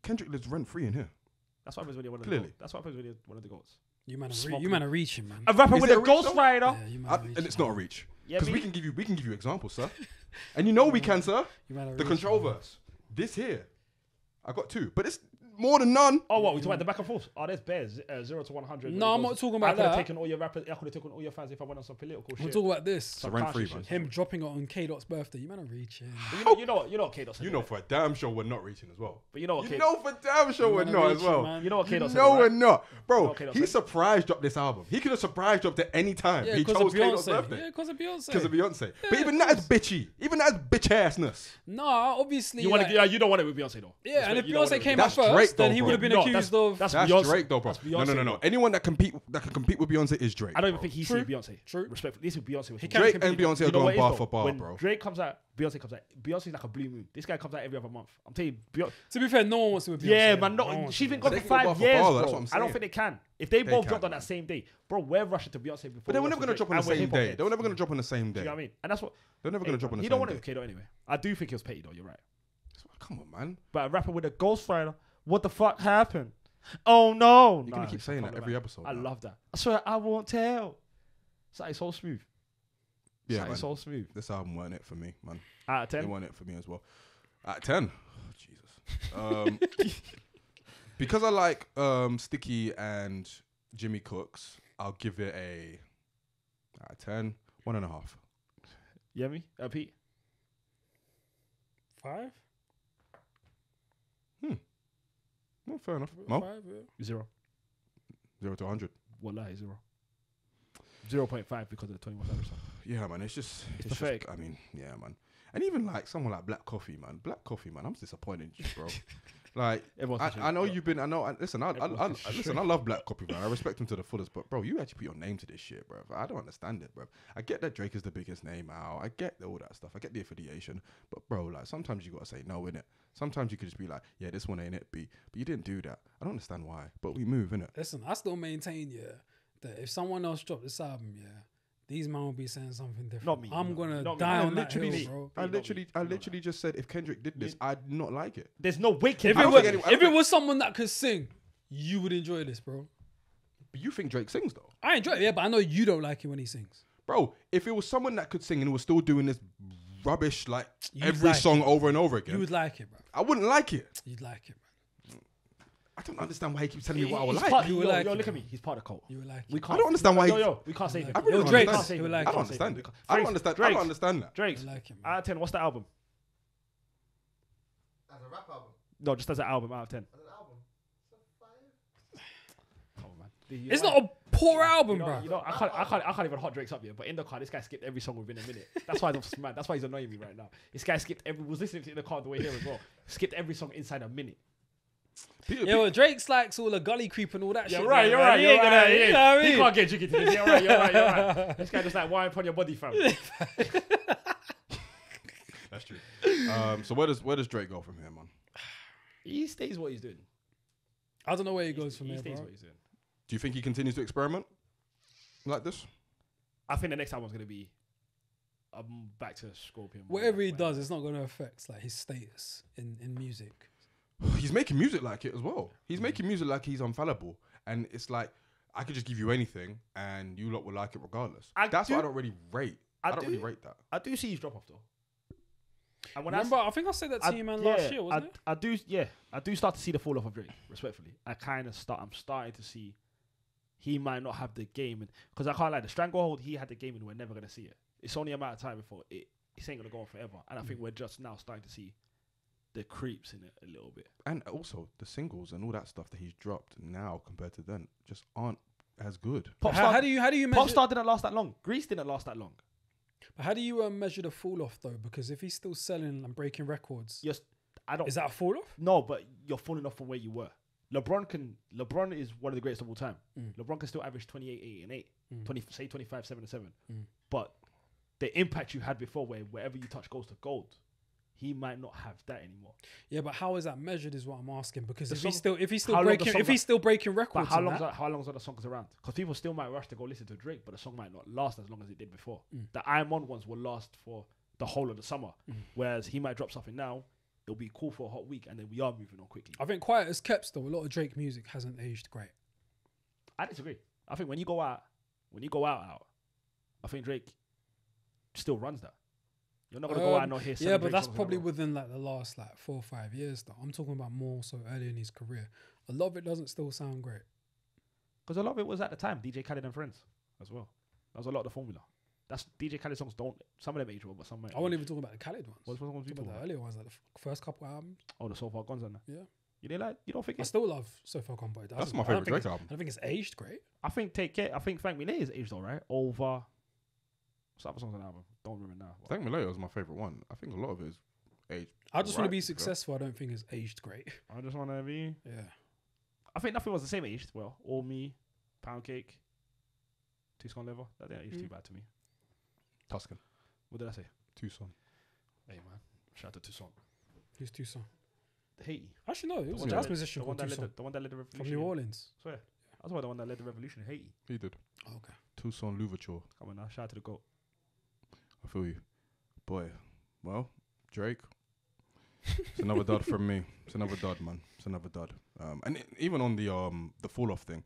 Kendrick lives rent free in here. That's what happens when you're one of the Clearly. goats. That's what happens when you're one of the goats. You man, Smoke you man are reaching, man. A rapper Is with it a a reach Ghost though? Rider. Yeah, you man are reaching. And it's not a reach. Yeah, Because me- we can give you examples, sir. And you know we can, sir. You man are The reaching, control man. verse. This here. I got two. But it's more than none. Oh, what? We talking about the back and forth? Oh, there's bears. 0 to 100. No, I'm not talking about I could have that. taken all your rappers. I could have taken all your fans if I went on some political I'm shit. talking about this. So rent free, man. Subconscious shit. Him dropping it on K Dot's birthday. You man are reaching. But you know what K-Dot said. You know right? for a damn sure we're not reaching as well. But you know what You K- know for damn sure You we're man not are as reaching, well. man. You know what You K-Dot said. know right? we're not. You know Bro, what K-Dot he said. surprise dropped this album. He could have surprise dropped it any time. Yeah, He because of chose K-Dot's Beyonce. birthday. Yeah, because of Beyonce. Because of Beyonce. But Yeah, even of that is bitchy. Even that is bitch assness. No, obviously. You want like, to? You don't want it with Beyonce though. yeah, and if You don't want Beyonce it came with out That's Drake, first, then though, he bro. would have been No, accused of. that's That's Beyonce. Drake though, bro. That's No, Beyonce, no, no, no. bro. Anyone that can compete with Beyonce is Drake. I don't bro. even think he's True. seen Beyonce. True. Respectfully, this is Beyonce. with He him. can't Drake compete. and Beyonce You are know what going it is, bar though? for bar, when bro. Drake comes out, Beyonce comes out. Beyonce's like a blue moon. This guy comes out every other month. I'm telling you, To be fair, no one wants to with Beyonce. yeah, man. No one No, wants she's to been with gone They for can go 5 bar for years, bar, bro. that's what I'm I don't saying. think they can. If they both can, dropped on man. that same day, bro, we're rushing to Beyonce before. But they were we never rush going to to drop on the Drake, and we're same hip-hop day. heads. They were never going to drop on the same Do you day. know what I mean? And that's what. They're never going to drop on the He same don't want it day. with Kato anyway. I do think he was petty though. You're right. Come on, man. But a rapper with a Ghost Rider, what the fuck happened? Oh no! You're going to keep saying that every episode. I man. love that. I swear I won't tell. It's so smooth. Yeah, man. It's so smooth. This album weren't it for me, man. Out of It 10. weren't it for me as well. At 10. Oh, Jesus. Because I like Sticky and Jimmy Cooks, I'll give it a out of 10, 1.5. Yemi? Pete? 5? Well, fair enough. Mo? 5, yeah. 0. 0 to 100. Wallahi, 0. 0.5 because of the 21 Savage song. Yeah, man. It's just pathetic. I mean, yeah, man. And even like someone like Black Coffee, man. I'm disappointed, in you, bro. Like, I know you've been. Listen, I love Black Coffee, man. I respect him to the fullest, but bro, you actually put your name to this shit, bro. I don't understand it, bro. I get that Drake is the biggest name out. I get all that stuff. I get the affiliation, but bro, like sometimes you gotta say no, innit? Sometimes you could just be like, yeah, this one ain't it, B. But you didn't do that. I don't understand why, but we move, innit? Listen, I still maintain, that if someone else dropped this album, these man will be saying something different. Not me. I'm gonna Not me. die I on that hill, literally- bro. I literally just said if Kendrick did this, I'd not like it. There's no way. If it was someone that could sing, you would enjoy this, bro. But you think Drake sings though? I enjoy it, but I know you don't like it when he sings. Bro, if it was someone that could sing and was still doing this rubbish like You'd every like song it. over and over again, You would like it, bro. I wouldn't like it. You'd like it, bro. I don't understand why he keeps telling me what I would He's like. part, You yo, would like yo, it, look at bro. me. He's part of the cult. You would like We it. can't. I don't understand why we can't save him. I really Yo, don't Drake, understand. you would like I it. don't understand it. I Drake's- don't understand. I Drake's- don't understand that. Drake's You like it, man. out of 10. What's the album? As a rap album. No, just as an album. Out of 10. As an album. It's a 5. Oh man, It's not a poor album, bro. I can't even hot Drake's up yet. But in the car, this guy skipped every song within a minute. That's why I'm mad. That's why he's annoying me right now. This guy skipped every. Was listening to it in the car on the way here as well. Skipped every song inside a minute. Yeah, well, Drake's likes all the gully creep and all that shit. You're right. man. You're right. He You're ain't gonna- right. you know what I He mean? can't get jiggy to this. You're right. You're right. You're right. This guy just like wine upon your body, fam. That's true. So where does Drake go from here, man? He stays what he's doing. I don't know where he goes from He here, stays bro. what he's doing. Do you think he continues to experiment like this? I think the next album's gonna be back to Scorpion. Whatever he does, it's not going to affect like his status in music. He's making music like it as well. He's making music like he's infallible, and it's like I could just give you anything, and you lot will like it regardless. That's what I don't really rate. I don't really rate that. I do see his drop off though. And when Remember, I think I said that to you, man, last year, wasn't it? I do start to see the fall off of Drake. Respectfully, I'm starting to see he might not have the game, because I can't lie. The stranglehold he had the game, and we're never gonna see it. It's only a matter of time before it ain't gonna go on forever. And I think we're just now starting to see the creeps in it a little bit. And also the singles and all that stuff that he's dropped now compared to then just aren't as good. How do you measure? Popstar didn't last that long. Grease didn't last that long. How do you measure the fall off though? Because if he's still selling and breaking records, Yes, I don't. is that a fall off? No, but you're falling off from where you were. LeBron is one of the greatest of all time. LeBron can still average 28, 8, and 8. 25, 7, and 7. But the impact you had before, where wherever you touch goes to gold, he might not have that anymore. Yeah, but how is that measured? Is what I'm asking. Because The if he's how long the still breaking But records, how and long that, how long are the songs around? Because people still might rush to go listen to Drake, but the song might not last as long as it did before. The I'm On ones will last for the whole of the summer, whereas he might drop something now. It'll be cool for a hot week, and then we are moving on quickly. I think Quiet as Kept though, a lot of Drake music hasn't aged great. I disagree. I think when you go out, I think Drake still runs that. You're not gonna go out and not hear. Yeah, but that's probably within like the last like 4 or 5 years though. I'm talking about more so early in his career. A lot of it doesn't still sound great. because a lot of it was at the time DJ Khaled and Friends as well. That was a lot of the formula. That's DJ Khaled songs don't. Some of them age well, but some might. I wasn't even talking about the Khaled ones. What ones I'm you talking about the earlier ones, like the first couple albums. Oh, the So Far Gone's on there. Yeah. You didn't like? You don't think I it? still love So Far Gone, but it That's doesn't- my I don't favorite think Drake album. I don't think it's aged great. I think Take Care. I think Thank Me Later is aged all right. Over. What's the other songs on the album? Don't remember now. Thank Me Later was my favorite one. I think a lot of it is age. I just want to be Right, successful. I don't think it's aged great. I just want to be. Yeah. I think nothing was the same aged. Well, All Me, Pound Cake, Tucson Level. That didn't age too bad to me. Tuscan, What did I say? Tucson. Hey man, shout out to Tucson. Who's Tucson? Haiti. Actually, no, it was a one jazz that musician the one called that Tucson led the one that led the from revolution. New Orleans. I swear. I was the one that led the revolution in Haiti. He did. Oh, okay. Tucson Louverture. Come on now, shout out to the GOAT. I feel you. Boy. Well, Drake. It's another dud from me. It's another dud, man. It's another dud. And even on the fall off thing,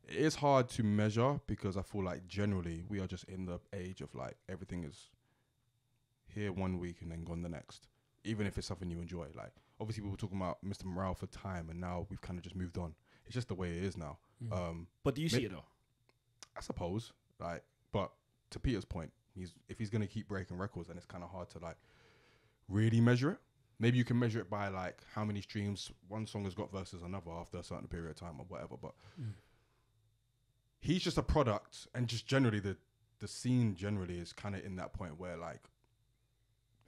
it is hard to measure because I feel like generally we are just in the age of like everything is here one week and then gone the next. Even if it's something you enjoy. Like obviously we were talking about Mr. Morale for time and now we've kind of just moved on. It's just the way it is now. But do you see it though? I suppose. Like, but to Peter's point, if he's gonna keep breaking records, then it's kind of hard to like really measure it. Maybe you can measure it by like how many streams one song has got versus another after a certain period of time or whatever. But he's just a product, and just generally the the scene generally is kind of in that point where like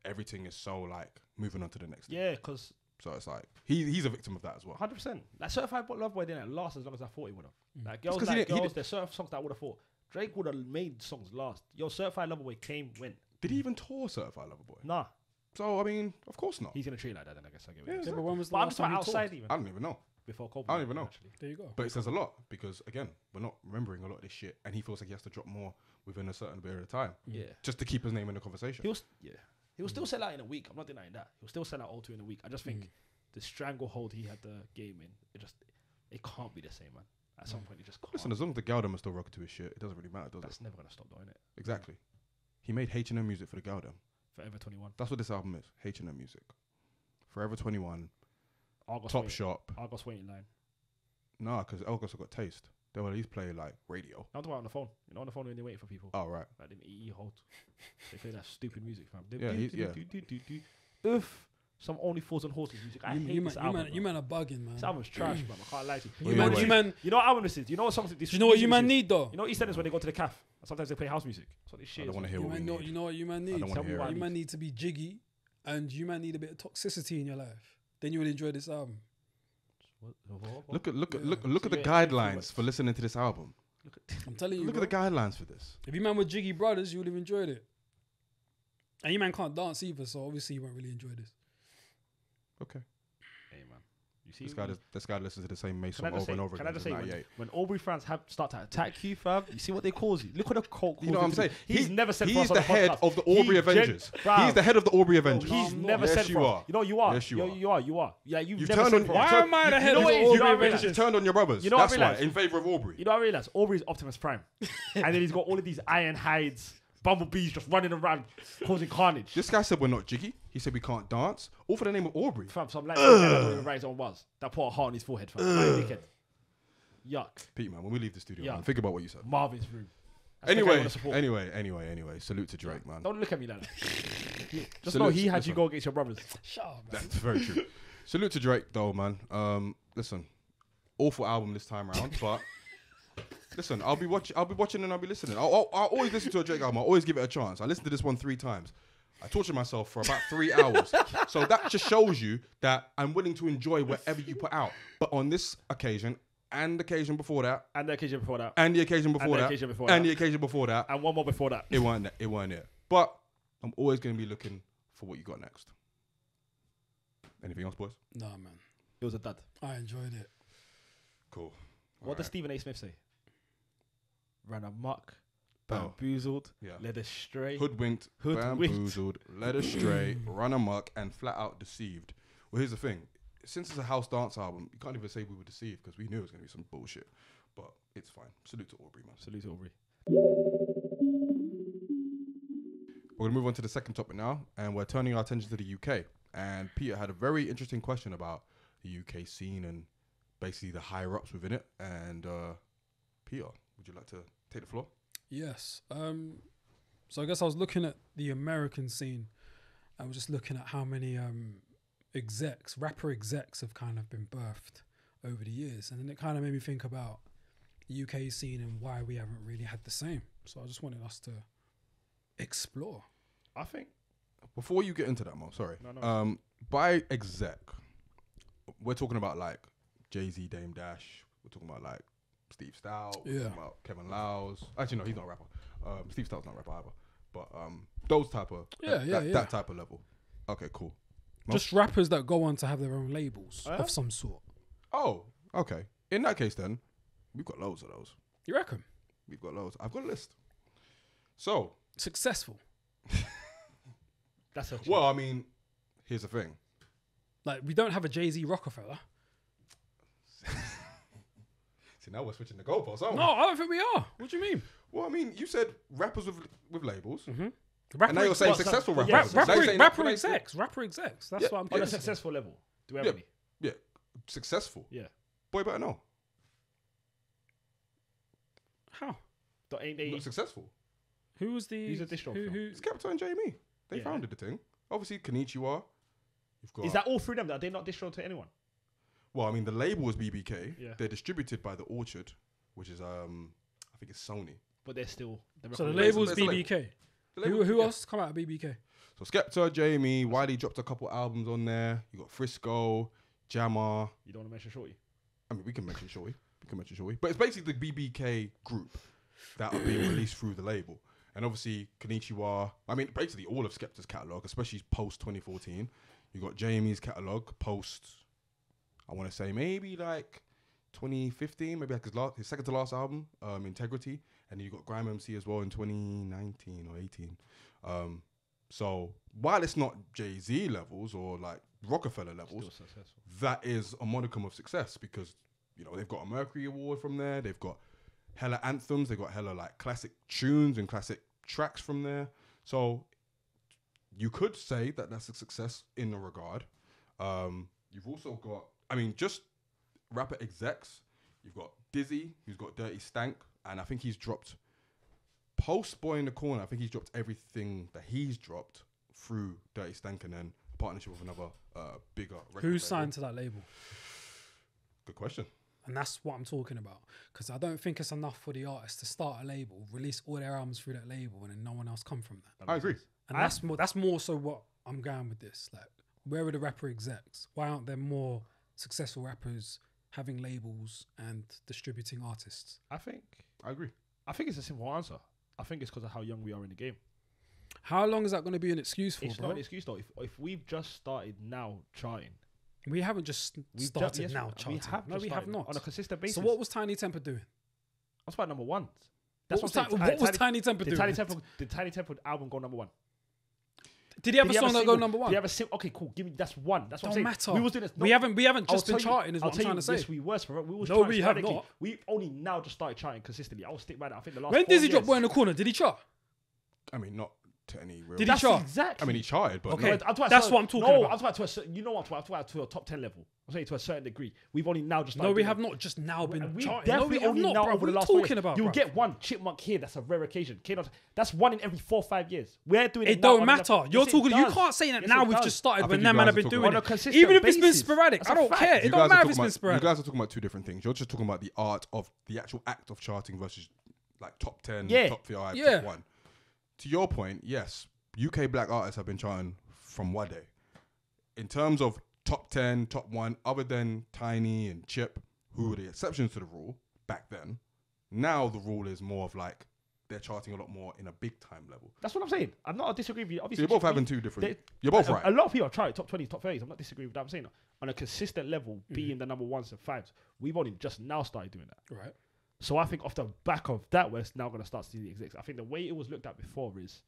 everything is so like moving on to the next thing. Yeah, because So it's like he's a victim of that as well. 100%. Like Certified Lover Boy didn't last as long as I thought he would have. Like girls, 'cause he didn't- there's certain songs that I would have thought Drake would have made songs last. Yo, Certified Lover Boy came, went. Did he even tour Certified Lover Boy? Nah, So I mean, of course not. he's gonna treat like that. Then I guess I get what Yeah, you're Yeah, saying. but when was the But I'm last just time about you outside talked? even I don't even know. before COVID. I don't even know. Actually. There you go. But it says a lot because again, we're not remembering a lot of this shit, and he feels like he has to drop more within a certain period of time Yeah, just to keep his name in the conversation. he will still sell out in a week. I'm not denying that. He'll still sell out all two in a week. I just think the stranglehold he had the game in, it can't be the same, man. At some point, it just can't. Listen, as long as the Galdem is still rocking to his shit, it doesn't really matter, does it? That's never gonna stop, though, innit? Exactly. He made H&M music for the Galdem. Forever 21. That's what this album is. H&M music. Forever 21. Argos Top waiting, Shop. Argos waiting line. Nah, because Elgos have got taste. They will at least play like radio. I'm talking about on the phone. You know, on the phone when they're waiting for people. Oh, right. Like them EE hold. They play that stupid music, fam. Yeah, Oof. Some Only Fools and Horses music. I hate this album. You man are bugging, man. This album's trash, man. I can't lie to you. Wait, wait, wait. You man. You know what album this is? You know what songs this Do you know what you music man is? need though? You know EastEnders when they go to the calf? Sometimes they play house music. That's what this I shit don't is. want to hear You what we man know, need. you know what you man I need. don't want Tell to me hear why it. You man need to be jiggy, and you man need a bit of toxicity in your life. Then you will enjoy this album. Look at Yeah. the Yeah, guidelines for listening to this album. I'm telling you. Look bro. at the guidelines for this. If you man were Jiggy Brothers, you would have enjoyed it. And you man can't dance either, so obviously you won't really enjoy this. Okay. Hey, man. You see, This guy listens to the same Mason can I over just say, and over can again. I just since say, 98. when Aubrey fans start to attack you, fam, you see what they cause you. Look at the cult. You know what I'm saying? He's never said for he's us on the the head podcast. of the Aubrey He Avengers. fam. He's the head of the Aubrey Avengers. He's never Yes, said you for are. us. You know you are. Yes, you are. You are. Yeah, you've You've never turned said on. for Why us. am I the head know of what the it is? You know Aubrey what I Avengers? realize? You've turned on your brothers. You know what I That's why. realize? In favor of Aubrey. You know what I realize? Aubrey's Optimus Prime. And then he's got all of these iron hides, bumblebees just running around causing carnage. This guy said we're not jiggy. He said we can't dance. All for the name of Aubrey. Fam, some like that don't even write his own bars. That put a heart on his forehead, fam. Like, dickhead. Yuck. Pete, man, when we leave the studio, Yeah. man, think about what you said. Marvin's room. That's the guy I Anyway, wanna support. anyway. Salute to Drake, man. Don't look at me like that. Just Salute- know he had listen. you go against your brothers. Shut up, man. That's very true. Salute to Drake, though, man. Listen, awful album this time around, but listen, I'll be watching and I'll be listening. I'll always listen to a Drake album. I'll always give it a chance. I listened to this one 3 times. I tortured myself for about 3 hours. So that just shows you that I'm willing to enjoy whatever you put out. But on this occasion, and the occasion before that, And the occasion before that. and the occasion before the that, occasion before and that. the occasion before that, And one more before that. it weren't it. But I'm always going to be looking for what you got next. Anything else, boys? Nah, man. It was a dud. I enjoyed it. Cool. What does Stephen A. Smith say? Ran amok, Oh. bamboozled, Yeah. led astray. Hoodwinked, Hoodwinked. bamboozled, led astray, run amok, and flat out deceived. Well, here's the thing. Since it's a house dance album, you can't even say we were deceived because we knew it was going to be some bullshit. But it's fine. Salute to Aubrey, man. Salute to Aubrey. We're going to move on to the second topic now, and we're turning our attention to the UK. And Peter had a very interesting question about the UK scene and basically the higher-ups within it. And Peter, would you like to take the floor? Yes. So I guess I was looking at the American scene. I was just looking at how many rapper execs have kind of been birthed over the years. And then it kind of made me think about the UK scene and why we haven't really had the same. So I just wanted us to explore. I think. Before you get into that, Mo, sorry. No. By exec, we're talking about like Jay-Z, Dame Dash. We're talking about like Steve Stout. We're Yeah. talking about Kevin Lyles. Actually, no, he's not a rapper. Steve Stout's not a rapper either. But those type of that type of level. Okay, cool. Mo? Just rappers that go on to have their own labels Oh, yeah? of some sort. Oh, okay. In that case, then we've got loads of those. You reckon? We've got loads. I've got a list. So, Successful. That's a well, I mean, here's the thing. Like, we don't have a Jay-Z Rockefeller. See, now we're switching the goalposts, aren't we? No, I don't think we are. What do you mean? Well, I mean, you said rappers with labels. Rapper And now you're saying Well, successful so- rappers. yeah, Now you're saying that- rapper execs. Rapper execs. That's Yeah, what I'm on getting a at. successful level. Do we have Yeah. any? Yeah, successful. Yeah. Boy, better know. How? Ain't they? Not successful. Who was the... Who's a distro from? It's Capital and Jamie. They Yeah. founded the thing. Obviously, Konnichiwa. You've got. Is that all through them? Are they not distro to anyone? Well, I mean, the label is BBK. Yeah. They're distributed by the Orchard, which is I think it's Sony. but they're still. So the label- label's it's a label. BBK. The label- Who yeah. else come out of BBK? So Skepta, Jamie, Wiley dropped a couple albums on there. You got Frisco, Jammer. You don't want to mention Shorty. I mean, we can mention Shorty. But it's basically the BBK group that are being released through the label. And obviously, Konnichiwa. I mean, basically all of Skepta's catalogue, especially post 2014. You got Jamie's catalogue post, I want to say maybe like 2015, maybe like his second to last album, Integrity. And then you got Grime MC as well in 2019 or 18. So while it's not Jay-Z levels or like Rockefeller levels, Still successful. that is a modicum of success because, you know, they've got a Mercury Award from there. They've got hella anthems. They've got hella like classic tunes and classic tracks from there. So you could say that that's a success in a regard. You've also got, I mean, just rapper execs. You've got Dizzy, who's got Dirty Stank. And I think he's dropped post Boy in the Corner. I think he's dropped everything that he's dropped through Dirty Stank and then a partnership with another bigger record Who's label. signed to that label? Good question. And that's what I'm talking about. Because I don't think it's enough for the artist to start a label, release all their albums through that label, and then no one else come from that. I agree. And that's more so what I'm going with this. Like, where are the rapper execs? Why aren't there more successful rappers having labels and distributing artists? I agree. I think it's a simple answer. I think it's because of how young we are in the game. How long is that going to be an excuse for, It's bro? not an excuse though. If we've just started now charting, We haven't just started now charting. No, we have not. on a consistent basis. So what was Tiny Temper doing? That's about number one. What was Tiny Temper Did doing? Tiny Temper album go number one? Did he have a song that go number one? Did he have a single? Okay, cool. Give me that's one. That's what Don't I'm saying. matter. We was doing this. We haven't I'll just been tell you- charting. Is I'll what I'm tell trying you, to say. Yes, we was. We was. No, charting we have sporadically. not. We only now just started charting consistently. I'll stick by that. I think the last. When 4 did he drop years- Boy in the Corner? Did he chart? I mean, not to any real. Did he That's chart? exactly. I mean, he charted, but Okay. not- I'm talking That's about- what I'm talking no, about. I'm talking about to a certain, you know what? I'm talking about to a top 10 level. I'm saying to a certain degree. We've only now just started No, we doing have that. not just now been And we charting. No, definitely we have only not, now bro. over What the are you last 4 talking years. about, You'll bro? get one chipmunk here. That's a rare occasion. That's one in every 4 or 5 years. We're doing it. It now don't on matter. enough- You're Yes, it talking. You does. can't say that Yes, now it we've does. just started I when think them you man guys have are been talking doing on a it. consistent Even if it's been basis. sporadic, That's I a don't fact. care. It you don't guys matter are if it's talking been about, sporadic. you guys are talking about two different things. You're just talking about the art of the actual act of charting versus like top 10, Yeah. top 5, Yeah. top 1. To your point, yes, UK black artists have been charting from Wade. In terms of top 10, top 1, other than Tiny and Chip, who were the exceptions to the rule back then, now the rule is more of like they're charting a lot more in a big time level. That's what I'm saying. I'm not disagreeing with you. So Obviously, you're both we- having two different. they- You're both a- right. A lot of people have tried top 20s, top 30s. I'm not disagreeing with that. I'm saying on a consistent level, being the number 1s and 5s, we've only just now started doing that. Right. So I think off the back of that, we're now going to start seeing the execs. I think the way it was looked at before is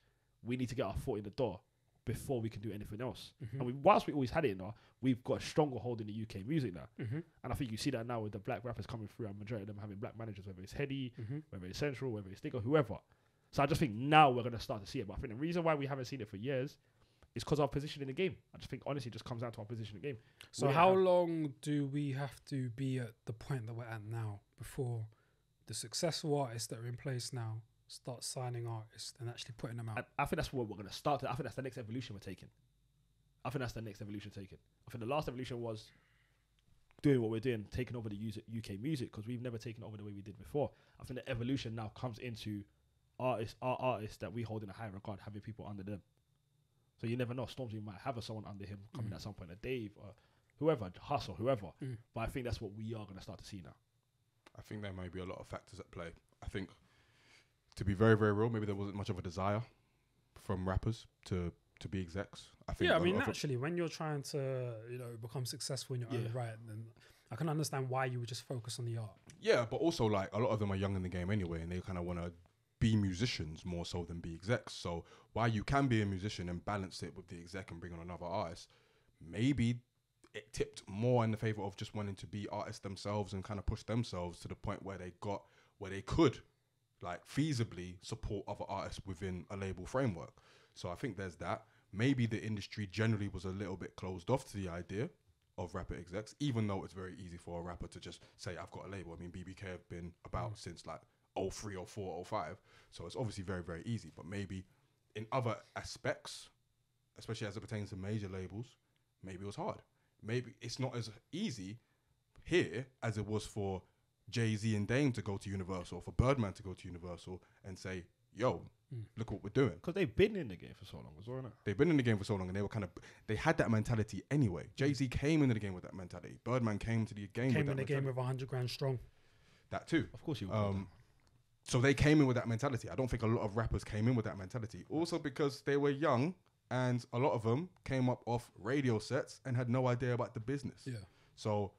we need to get our foot in the door before we can do anything else. And whilst we always had it in our, we've got a stronger hold in the UK music now. And I think you see that now with the black rappers coming through, and majority of them having black managers, whether it's Heady, whether it's Central, whether it's Digger, whoever. So I just think now we're going to start to see it. But I think the reason why we haven't seen it for years is because our position in the game. I just think honestly it just comes down to our position in the game. So We how have- long do we have to be at the point that we're at now before the successful artists that are in place now start signing artists and actually putting them out? And I think that's what we're going to start. I think that's the next evolution we're taking. I think the last evolution was doing what we're doing, taking over the UK music, because we've never taken over the way we did before. I think the evolution now comes into our artists that we hold in a high regard, having people under them. So you never know. Stormzy might have someone under him coming at some point, a Dave or whoever, Huss or whoever. But I think that's what we are going to start to see now. I think there may be a lot of factors at play. I think, to be very, very real, maybe there wasn't much of a desire from rappers to be execs. I think Yeah, I a mean, lot of it- naturally, when you're trying to, become successful in your own right, then I can understand why you would just focus on the art. yeah, but also like a lot of them are young in the game anyway, and they kind of want to be musicians more so than be execs. So while you can be a musician and balance it with the exec and bring on another artist, maybe it tipped more in the favor of just wanting to be artists themselves and kind of push themselves to the point where they could like feasibly support other artists within a label framework. So I think there's that. Maybe the industry generally was a little bit closed off to the idea of rapper execs, even though it's very easy for a rapper to just say, I've got a label. I mean, BBK have been about since like 03, 04, 05. So it's obviously very, very easy. But maybe in other aspects, especially as it pertains to major labels, maybe it was hard. Maybe it's not as easy here as it was for Jay-Z and Dame to go to Universal, for Birdman to go to Universal and say, yo, look what we're doing. Because they've been in the game for so long as well, innit? They've been in the game for so long and they had that mentality anyway. Jay-Z came into the game with that mentality. Birdman came to the game with that mentality. Game with 100 grand strong. That too. Of course you would. So they came in with that mentality. I don't think a lot of rappers came in with that mentality. Also because they were young and a lot of them came up off radio sets and had no idea about the business. Yeah. So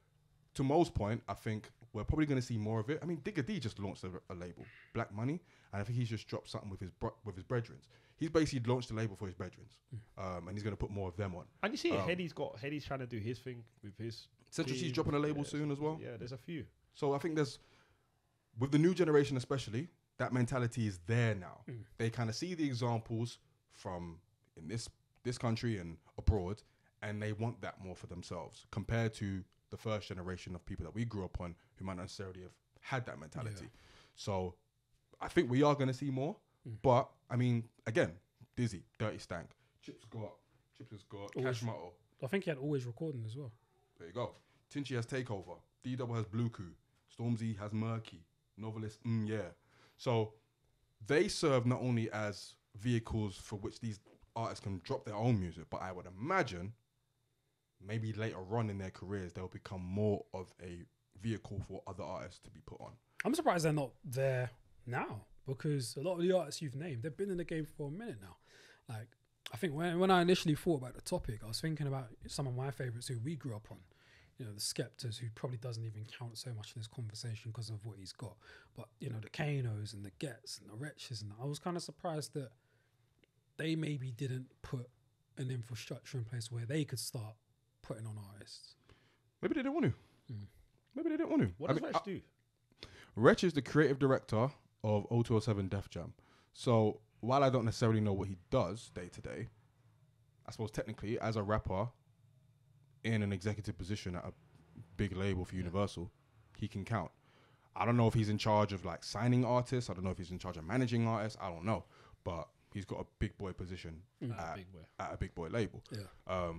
to Mo's point, I think we're probably going to see more of it. I mean, Digga D just launched a label, Black Money, and I think he's just dropped something with his brethren. He's basically launched a label for his brethren, and he's going to put more of them on. And you see, Heady's trying to do his thing with his. Central C's dropping a label soon as well. Yeah, there's a few. So I think with the new generation especially, that mentality is there now. They kind of see the examples from in this country and abroad, and they want that more for themselves compared to the first generation of people that we grew up on who might not necessarily have had that mentality. Yeah. So I think we are going to see more. But I mean, again, Dizzy, Dirty Stank, Chips has got Cash Motto. I think he had Always Recording as well. There you go. Tinchy has Takeover. D-Double has Blue Coup. Stormzy has Murky. Novelist, yeah. So they serve not only as vehicles for which these artists can drop their own music, but I would imagine maybe later on in their careers, they'll become more of a vehicle for other artists to be put on. I'm surprised they're not there now, because a lot of the artists you've named, they've been in the game for a minute now. Like, I think when I initially thought about the topic, I was thinking about some of my favourites who we grew up on. You know, the Skeptors, who probably doesn't even count so much in this conversation because of what he's got. But, you know, the Kanos and the Gets and the Wretches. And I was kind of surprised that they maybe didn't put an infrastructure in place where they could start putting on artists. Maybe they didn't want to. Maybe they didn't want to. What does Wretch do? Wretch is the creative director of 0207 Def Jam. So while I don't necessarily know what he does day to day, I suppose technically as a rapper in an executive position at a big label for Universal, he can count. I don't know if he's in charge of like signing artists. I don't know if he's in charge of managing artists. I don't know. But he's got a big boy position at a big boy label. Yeah.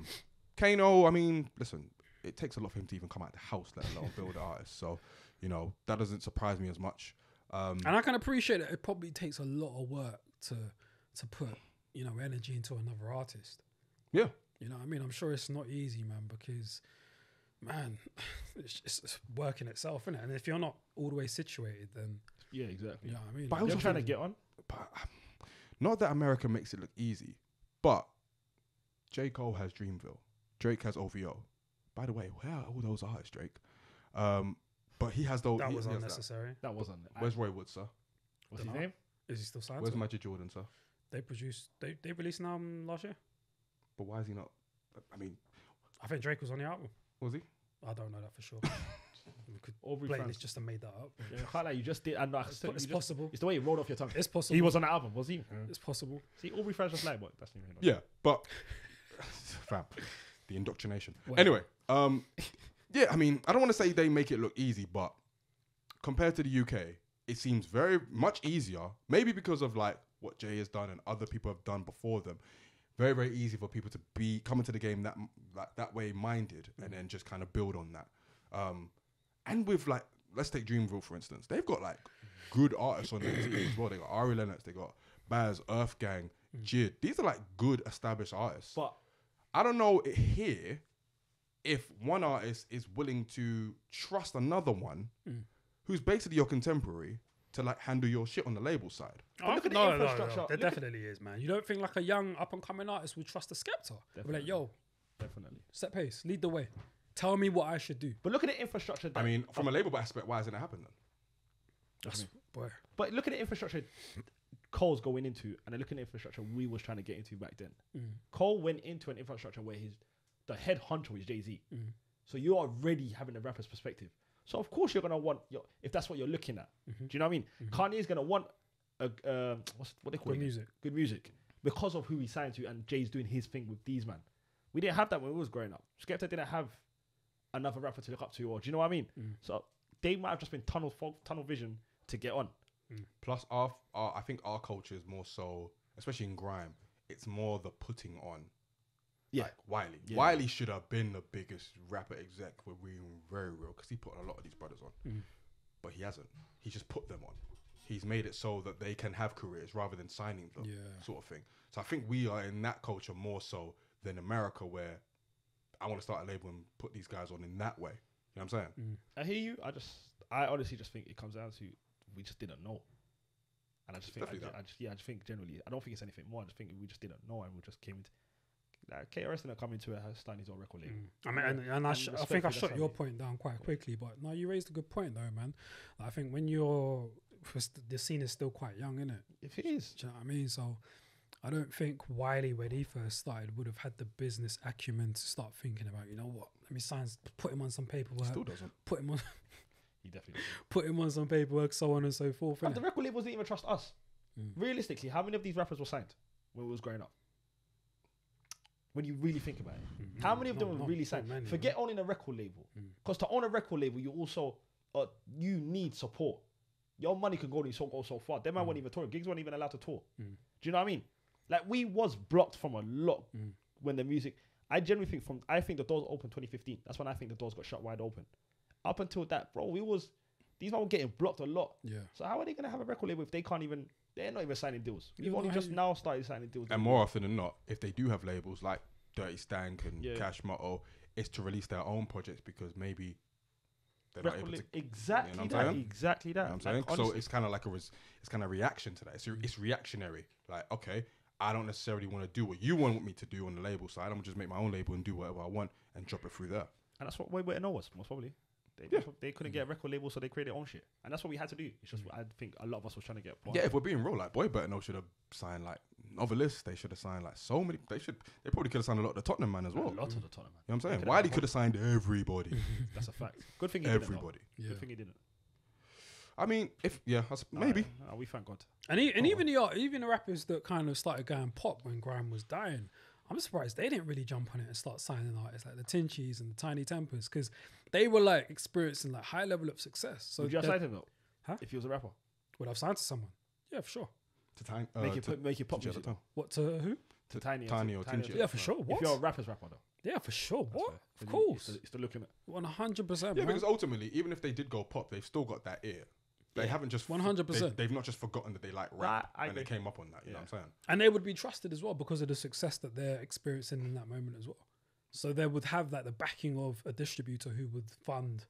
Kano, I mean, listen, it takes a lot for him to even come out of the house, let alone build artists. So, you know, that doesn't surprise me as much. And I can appreciate that it probably takes a lot of work to put, you know, energy into another artist. Yeah. You know what I mean? I'm sure it's not easy, man, because, man, it's work in itself, isn't it? And if you're not all the way situated, then... Yeah, exactly. You know what I mean? But Like, You're trying to get on? But, not that America makes it look easy, but J. Cole has Dreamville. Drake has OVO. By the way, where are all those artists, Drake? But he has those... that he was has unnecessary. That wasn't. Where's Roy Wood, sir? What's his Dunno. name? Is he still signed? Where's to it? Magic Jordan, sir? They released an album last year? But why is he not... I mean, I think Drake was on the album. was he? I don't know that for sure. We could Aubrey plainly France. just have made that up. Yeah, I can't lie, you just did. And It's possible. It's the way it rolled off your tongue. It's possible. He was on the album, was he? It's possible. See, Aubrey France was like, what? That's not even. Yeah, but... fam, the indoctrination. Well- Anyway, yeah, I mean, I don't want to say they make it look easy, but compared to the UK, it seems very much easier. Maybe because of like what Jay has done and other people have done before them. Very, very easy for people to be coming to the game that way minded and then just kind of build on that. And with like, let's take Dreamville for instance. They've got like good artists on their team as well. They got Ari Lennox, they got Baz, Earth Gang, Jid. These are like good established artists. But I don't know here if one artist is willing to trust another one who's basically your contemporary to like handle your shit on the label side. look at the No, infrastructure. there Look at- definitely is, man. You don't think like a young up and coming artist would trust a Skepta? They'll be like, yo, Definitely. set pace, lead the way. Tell me what I should do. But look at the infrastructure. I mean, from a label aspect, why hasn't it happened then? That's, boy. But look at the infrastructure Cole's going into, and then look at the infrastructure we was trying to get into back then. Cole went into an infrastructure where the head honcho is Jay-Z. So you are already having a rapper's perspective. So of course you're gonna want if that's what you're looking at. Do you know what I mean? Kanye's gonna want what they call Good it? music. Good music because of who he signed to, and Jay's doing his thing with these man. We didn't have that when we was growing up. Skepta didn't have another rapper to look up to, or do you know what I mean? So they might have just been tunnel vision to get on. Plus, I think our culture is more so, especially in grime, it's more the putting on. Yeah. Like Wiley. Yeah. Wiley should have been the biggest rapper exec. We're being very real because he put a lot of these brothers on. but he hasn't. He's just put them on. He's made it so that they can have careers rather than signing them, sort of thing. So I think we are in that culture more so than America, where I want to start a label and put these guys on in that way. You know what I'm saying? I hear you. I honestly just think it comes down to we just didn't know. And I just think, I just think generally, I don't think it's anything more. I just think we just didn't know, and we just came into. Like, KRS didn't come into it starting his own record label. I mean, I think I shot your point down quite quickly, but no, you raised a good point though, man. I think when the scene is still quite young, isn't it? If it is, do you know what I mean? So I don't think Wiley, when he first started, would have had the business acumen to start thinking about, you know what, let me put him on some paperwork. Still doesn't. Put him on. he definitely doesn't. Put him on some paperwork, so on and so forth. But the record labels didn't even trust us. Realistically, how many of these rappers were signed when we was growing up? When you really think about it, how many of them were really signed? Forget owning a record label, because to own a record label, you also you need support. Your money can go so far. Them man weren't even touring. Gigs weren't even allowed to tour. Do you know what I mean? Like, we was blocked from a lot when the music. I genuinely think the doors opened 2015. That's when I think the doors got shut wide open. Up until that, bro, these men were getting blocked a lot. Yeah. So how are they gonna have a record label if they're not even signing deals? You've only just now started signing deals. And more often than not, if they do have labels like Dirty Stank and Cash Motto, it's to release their own projects because maybe they're not able to. Exactly you know that. Exactly that. You know what I'm saying? Honestly, so it's kind of like it's kind of reaction to that. It's reactionary. Like, okay, I don't necessarily want to do what you want me to do on the label side. I'm gonna just make my own label and do whatever I want and drop it through there. And that's what Way Better Know was, most probably. They couldn't get a record label, so they created their own shit. And that's what we had to do. It's just, I think a lot of us was trying to get. Yeah, if we're being real, like, Boy Better Know should have signed like novelists. They should have signed like so many. They probably could have signed a lot of the Tottenham man as well. A lot of the Tottenham man. You know what I'm saying? Wiley could have signed everybody. That's a fact. Good thing he didn't. Everybody. Good thing he didn't. I mean, maybe. We thank God. And even the rappers that kind of started going pop when grime was dying, I'm surprised they didn't really jump on it and start signing artists like the Tinchies and the Tiny Tempers, because they were like experiencing like high level of success. So would you have signed him though? Huh? If he was a rapper, would I've signed to someone? Yeah, for sure. Make it pop music. What, to who? To Tiny or Tinchi. Yeah, for sure. What? If you're a rapper's rapper though. Yeah, for sure. What? Of Fair. course. You're still looking at 100%. Yeah, because ultimately, even if they did go pop, they've still got that ear. They haven't just 100%. They've not just forgotten that they like rap and they came up on that. You know what I'm saying? And they would be trusted as well because of the success that they're experiencing in that moment as well. So they would have like the backing of a distributor who would fund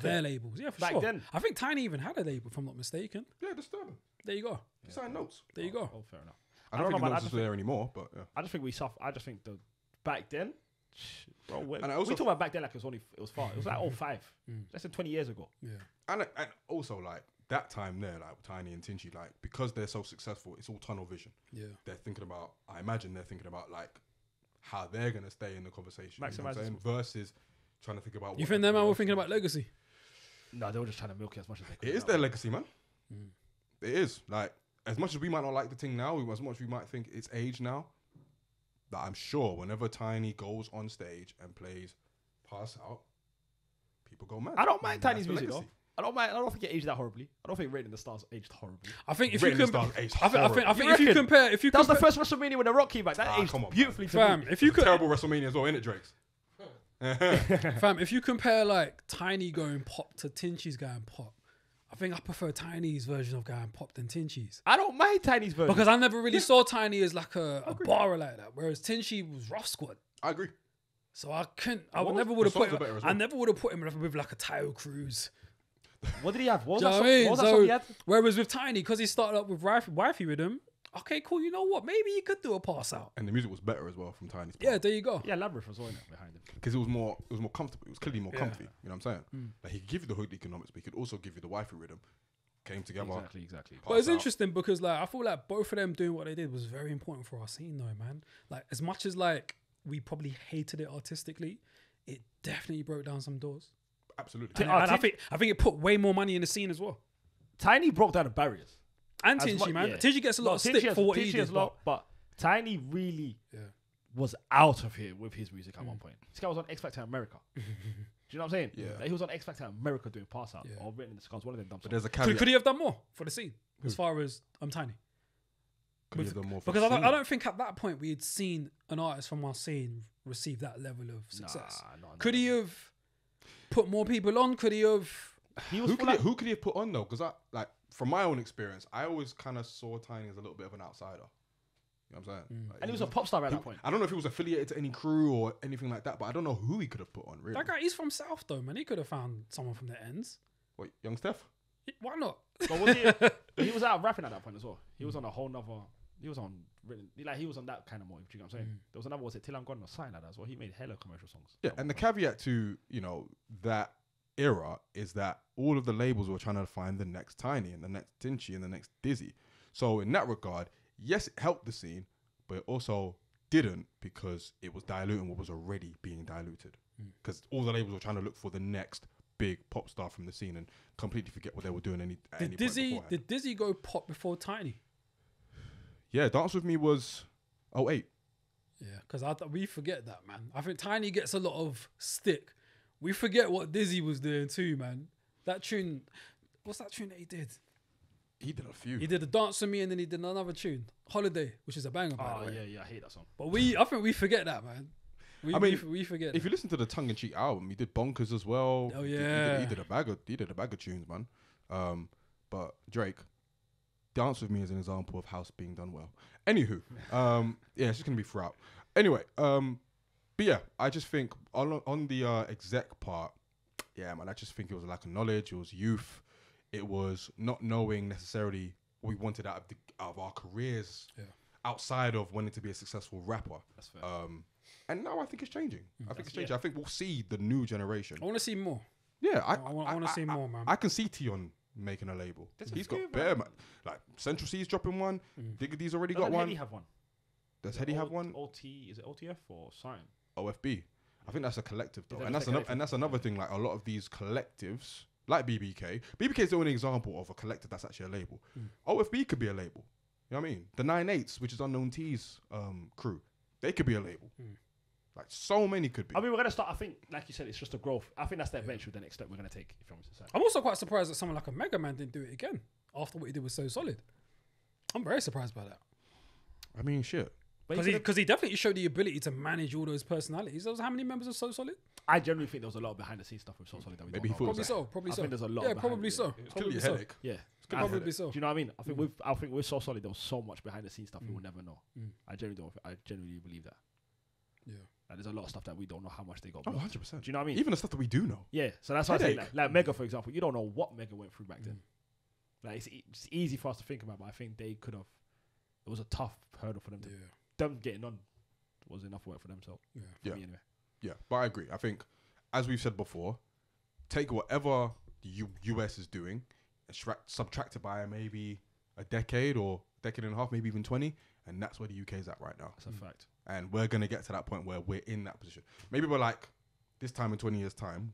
their labels. Yeah, for back sure. then? I think Tiny even had a label, if I'm not mistaken. Yeah, Disturbing. There you go. Sign notes. There you go. Oh, fair enough. I don't think notes is there anymore, but yeah. I just think we suffer. I just think back then, bro. We also talk about back then like it was far. It was like 05. Less than 20 years ago. Yeah. And also like that time there, like Tiny and Tinchi, like because they're so successful, it's all tunnel vision. Yeah. I imagine they're thinking about like how they're gonna stay in the conversation. You know what I'm saying? Versus trying to think about. You think them man were thinking about legacy? No, they were just trying to milk it as much as they could. It is their legacy, man. It is. Like, as much as we might not like the thing now, as much as we might think it's age now, that I'm sure whenever Tiny goes on stage and plays Pass Out, people go mad. I don't mind Tiny's music though. I don't think it aged that horribly. I don't think Raiding the Stars aged horribly. I think if Raiding you the Stars aged I think horribly. if you compare, that was the first WrestleMania when The Rock came back. That aged beautifully to me. If you could, terrible WrestleMania as well, innit, Drake's? fam, if you compare like Tiny going pop to Tinchi's going pop, I think I prefer Tiny's version of going pop than Tinchi's. I don't mind Tiny's version because I never really saw Tiny as like a bar like that, whereas Tinchi was Rough Squad. I agree. So I never would have put him. Well. I never would have put him with like a Tayo Cruz. What did he have? What was that song he had? Whereas with Tiny, because he started up with Wifey with him, okay, cool. You know what? Maybe he could do a Pass Out. And the music was better as well from Tiny's part. Yeah, there you go. Yeah, Labyrinth was all in it behind him. Because it was more comfortable. It was clearly more comfy. You know what I'm saying? Like, he could give you the hood economics, but he could also give you the wifey rhythm. Came together. Exactly. But it's interesting because like I feel like both of them doing what they did was very important for our scene, though, man. Like, as much as like we probably hated it artistically, it definitely broke down some doors. Absolutely. And I think it put way more money in the scene as well. Tiny broke down the barriers. And Tinchi, man. Tinchi gets a lot of stick for what he did. But Tiny really was out of here with his music at one point. This guy was on X Factor America. Do you know what I'm saying? Yeah. Like, he was on X Factor America doing Pass Out or Written in the Scars, one of them dumb songs. But there's a caveat. Could he have done more for the scene as far as Tiny? Could he have done more for because the scene? I don't think at that point we had seen an artist from our scene receive that level of success. Could he have put more people on? Could he have He was Who could he have put on though? Because from my own experience, I always kind of saw Tiny as a little bit of an outsider. You know what I'm saying? Like, and he was a pop star at that point. I don't know if he was affiliated to any crew or anything like that, but I don't know who he could have put on. Really, That guy, he's from South though, man. He could have found someone from the ends. Wait, Young Steph? Why not? But was he was out rapping at that point as well. He was on a whole nother. He was on he was on that kind of mode. Do you know what I'm saying? There was another, was it Till I'm Gone or something like that as well. He made hella commercial songs. Yeah, and the caveat to that era is that all of the labels were trying to find the next Tiny and the next Tinchy and the next Dizzy. So in that regard, yes, it helped the scene, but it also didn't because it was diluting what was already being diluted. Because all the labels were trying to look for the next big pop star from the scene and completely forget what they were doing at any point beforehand. Did Dizzy go pop before Tiny? Yeah, Dance With Me was 08. Yeah, because we forget that, man. I think Tiny gets a lot of stick. We forget what Dizzy was doing too, man. That tune, what's that tune that he did? He did a few. He did a Dance With Me and then he did another tune, Holiday, which is a banger, by the way. Yeah, I hate that song. But I think we forget that, man. We forget. If you listen to the Tongue in Cheek album, he did Bonkers as well. Oh yeah, he did a bag of tunes, man. But Drake, Dance With Me is an example of house being done well. Anywho, yeah, it's just gonna be throughout. Anyway, but yeah, I just think on the exec part, yeah, man, I just think it was a lack of knowledge. It was youth. It was not knowing necessarily what we wanted out of our careers, outside of wanting to be a successful rapper. That's fair. And now I think it's changing. I think it's changing. I think we'll see the new generation. I want to see more. Yeah, I want to see more, man. I can see Tion making a label. He's got bare, man. Like Central C's dropping one. Digga D's already got one. Does Heady have one? Does Heady have one? Is it OTF or sign? OFB. I think that's a collective though, Is and that that's another thing. Like a lot of these collectives, like BBK. BBK is the only example of a collective that's actually a label. OFB could be a label. You know what I mean? The 9/8s, which is Unknown T's crew, they could be a label. Like so many could be. I mean, we're gonna start. I think, like you said, it's just a growth. I think that's the eventual the next step we're gonna take. If I'm honest. I'm also quite surprised that someone like a Mega Man didn't do it again after what he did was So Solid. I'm very surprised by that. I mean, shit. Because he definitely showed the ability to manage all those personalities. There was how many members of So Solid? I generally think there was a lot of behind the scenes stuff with So Solid that we Maybe don't he know thought about. Probably I so. think there's a lot. Yeah, behind probably it. so. It's gonna be a headache. Yeah, Probably so. Do you know what I mean? I think with So Solid there was so much behind the scenes stuff we will never know. I genuinely believe that. Yeah. Like, there's a lot of stuff that we don't know how much they got. Oh, blocked. 100%. Do you know what I mean? Even the stuff that we do know. Yeah, so that's why I say Headache. like Mega, for example, you don't know what Mega went through back then. Like it's easy for us to think about, but I think they could have. It was a tough hurdle for them to. Them getting on was enough work for them. So for me anyway. Yeah, but I agree. I think, as we've said before, take whatever the US is doing, subtract it by maybe a decade or decade and a half, maybe even 20, and that's where the UK is at right now. That's a fact. And we're going to get to that point where we're in that position. Maybe we're like, this time in 20 years' time,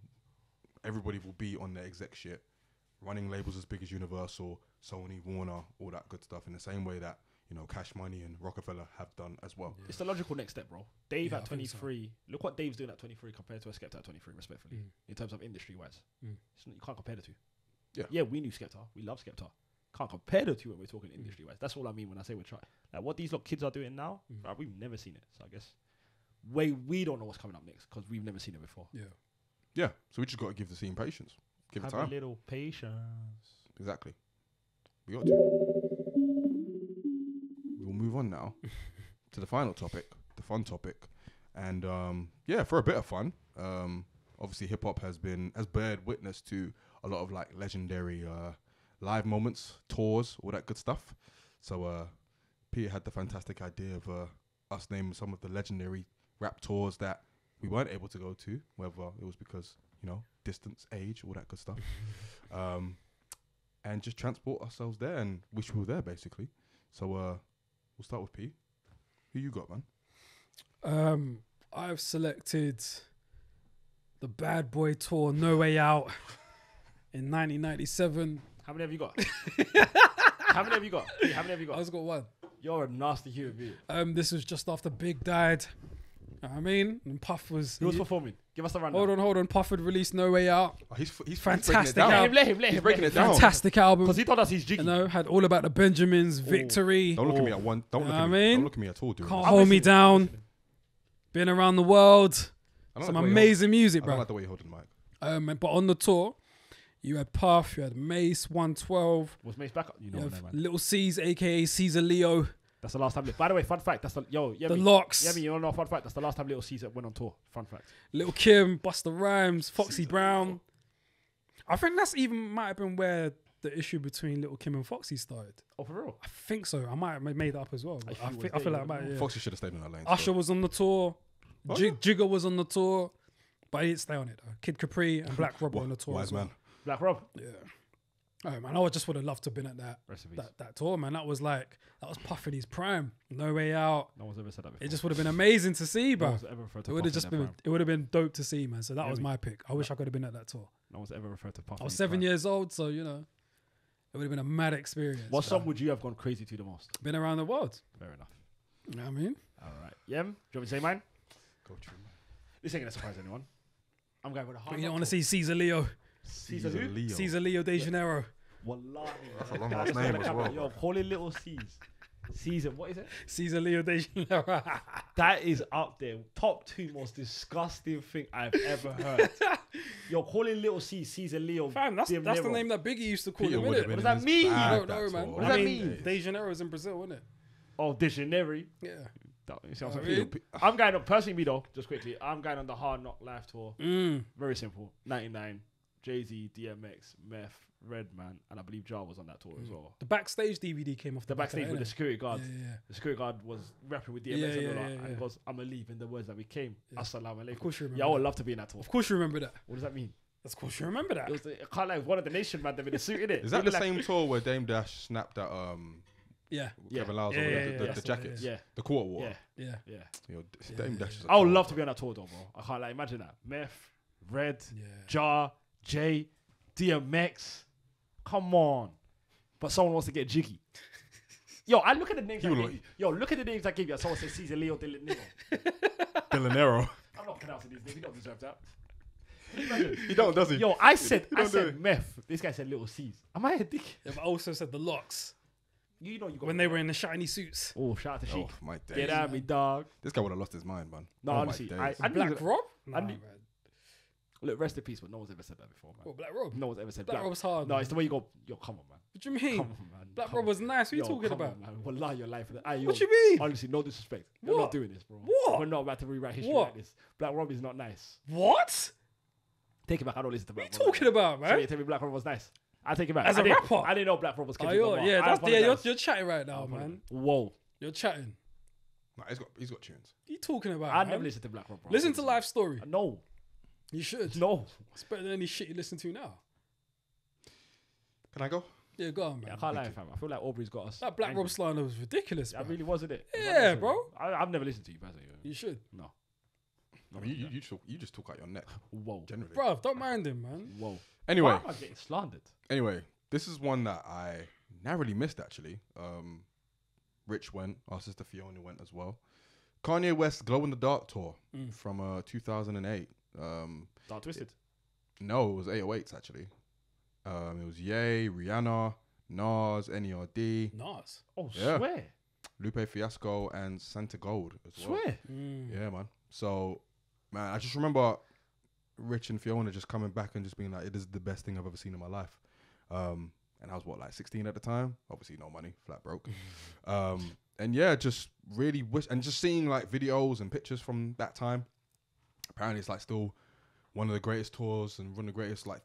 everybody will be on their exec shit, running labels as big as Universal, Sony, Warner, all that good stuff, in the same way that, Cash Money and Rockefeller have done as well. It's the logical next step, bro. Dave Yeah, at I think so. 23. Look what Dave's doing at 23 compared to a Skepta at 23, respectfully, in terms of industry-wise. You can't compare the two. Yeah. We knew Skepta. We love Skepta. Can't compare the two when we're talking industry-wise. That's all I mean when I say we're trying. Like, what these kids are doing now, right, we've never seen it. So I guess we don't know what's coming up next because we've never seen it before. Yeah, so we just got to give the scene patience. Give it Have time. a little patience. Exactly. We got to. We'll move on now to the final topic, the fun topic. And for a bit of fun, obviously hip hop has bared witness to a lot of like legendary live moments, tours, all that good stuff. So Peter had the fantastic idea of us naming some of the legendary rap tours that we weren't able to go to, whether it was because, distance, age, all that good stuff. And just transport ourselves there and wish we were there, basically. So we'll start with P. Who you got, man? I've selected the Bad Boy Tour No Way Out in 1997. How many have you got? How many have you got? How many have you I got? just got one. You're a nasty human being. This was just after Big died. You know what I mean? And Puff was... Who was performing? Give us the rundown. Hold on. Puff had released No Way Out. Oh, he's Fantastic breaking it down. Let him. He's breaking it down. Fantastic album. Because he told us he's jiggy. Had All About the Benjamins, Victory. Don't look at me at one. Don't look at me. Don't look at me at all, dude. Can't Hold Me Down. Been Around the World. Some amazing music, I bro. don't like the way you hold the mic. But on the tour, You had Puff, you had Mace, 112. Was Mace back up? You know You what have man. Little C's, aka Caesar Leo. That's the last time. By the way, fun fact. That's the Yemi. The Locks. Yemi, you don't know fun fact. That's the last time Little Caesar went on tour. Fun fact. Little Kim, Busta Rhymes, Foxy Caesar Brown. Leo. I think that's even might have been where the issue between Little Kim and Foxy started. Oh, for real? I think so. I might have made that up as well. If I you was feel there, like I you might. would've Yeah. Foxy should have stayed in that lane. Usher was on the tour. Oh, yeah? Jigga was on the tour, but he didn't stay on it though. Kid Capri and Black Rob were on the tour Wise as well. man. Black Rob. Yeah. All right, man. I just would have loved to have been at Rest in peace. that tour, man. That was Puff in his prime. No Way Out. No one's ever said that before. It just would have been amazing to see, No bro. one's ever referred to It would Puff have in just their been. prime. It would have been dope to see, man. So that was Yemi. my pick. I wish I could have been at that tour. No one's ever referred to Puff. I in was his 7 prime. years old, so you know, it would have been a mad experience. What man. song would you have gone crazy to the most? Been around the world. Fair enough. You know what I mean? All right. Yem, do you want me to say mine? Go true, man. This ain't gonna surprise anyone. I'm going with a hard. But you don't want to see Caesar Leo. Caesar who? Leo. Caesar Leo de Janeiro. Wallahi. That's a long last name as well. Yo, call it Little C's. Caesar, what is it? Caesar Leo de Janeiro. That is up there. Top 2 most disgusting thing I've ever heard. Yo, calling Little C Caesar Leo. Fam, that's the name that Biggie used to call Peter him, would have innit? been What does in that his mean? bag I don't that know, tour. man. What does that I mean? De Janeiro's in Brazil, isn't it? Oh, Dictionary. Yeah. You see what I'm Oh, saying? really? I'm going on, personally, me though, just quickly, I'm going on the Hard Knock Live tour. Mm. Very simple. 99, Jay-Z, DMX, Meth, Redman, and I believe Jar was on that tour as well. The backstage DVD came off The back of backstage that, with the innit? security guard. Yeah. The security guard was rapping with DMX Yeah, and all yeah, that. yeah, And yeah. he goes, I'm going to leave in the words that we came. Yeah. Assalamu alaikum. Of course you remember Yeah, I would that. love to be in that tour. Of course you remember that. What does that mean? Of course you remember that. It was, I can't lie, one of the nation man them in a suit, innit? Is that the same tour where Dame Dash snapped at Yeah. Kevin Lyles Yeah, over yeah, the, yeah, the that's what it jackets? is. Yeah, The quarter war. yeah, Yeah. yeah. Yo, Yeah, Dame yeah, Dash is a I would tour, love to bro. be on that tour though, bro. I can't like imagine that. Meth, Red, Yeah. Jar, Jay, DMX. Come on. But someone wants to get jiggy. Yo, I look at the names I You gave look- you. Yo, look at the names I gave you. Someone said Caesar Leo de Niro. Villanero. I'm not pronouncing these names. You don't deserve that. He don't, does he? Yo, I said You don't do Meth. it. This guy said Little C's. Am I a dick? Yeah, but I also said the Locks You know you got when they were in the shiny suits. Oh, shout out to Sheik. Oh, my days. Get at me, dog. This guy would have lost his mind, man. No, Oh, my honestly, days. I Black knew- Rob? Nah, knew- man. Look, rest in peace, but no one's ever said that before, man. What, Black Rob? No one's ever said Black Rob's hard. No, man. it's the way you go. Yo, come on, man. What do you mean? Come on, man. Black Come Rob on. was nice. What are you Yo, talking come about? on, man. Wallah, your life. Yo, What you mean? Honestly, no disrespect. We're What? not doing this, bro. What? We're not about to rewrite history What? like this. Black Rob is not nice. What? Take it back. I don't listen to Black What Rob. are you talking about, Tell me, man? tell me Black Rob was nice. I take it back. As I a didn't- rapper? I didn't know Black Rob was Oh, Kendrick you're, Lamar. yeah, I that's, yeah, apologize. you're chatting right now, man. Whoa. You're chatting. Nah, he's got tunes. What are you talking about? I man? never listened to Black Rob, bro. Listen to Life Story. No. You should. No. It's better than any shit you listen to now. Can I go? Yeah, go on, man. Yeah, I can't lie, fam. I feel like Aubrey's got us. That Black angry. Rob slander was ridiculous, I man. really wasn't it? Yeah, bro. I've never listened to you, personally. You should. No. I mean, you just talk out your neck, Whoa. generally. Bruv, don't mind him, man. Whoa. Anyway, Why am I getting slandered? this is one that I narrowly missed, actually. Rich went. Our sister Fiona went as well. Kanye West Glow in the Dark tour from 2008. Dark Twisted. No, it was 808s, actually. It was Ye, Rihanna, Nas, N.E.R.D, Nas. Oh, Yeah. swear. Lupe Fiasco, and Santa Gold as well. Swear. Yeah, man. So, man, I just remember Rich and Fiona just coming back and just being like, it is the best thing I've ever seen in my life. And I was, what, like 16 at the time? Obviously, no money, flat broke. And yeah, just really wish, and just seeing like videos and pictures from that time. Apparently, it's like still one of the greatest tours and one of the greatest like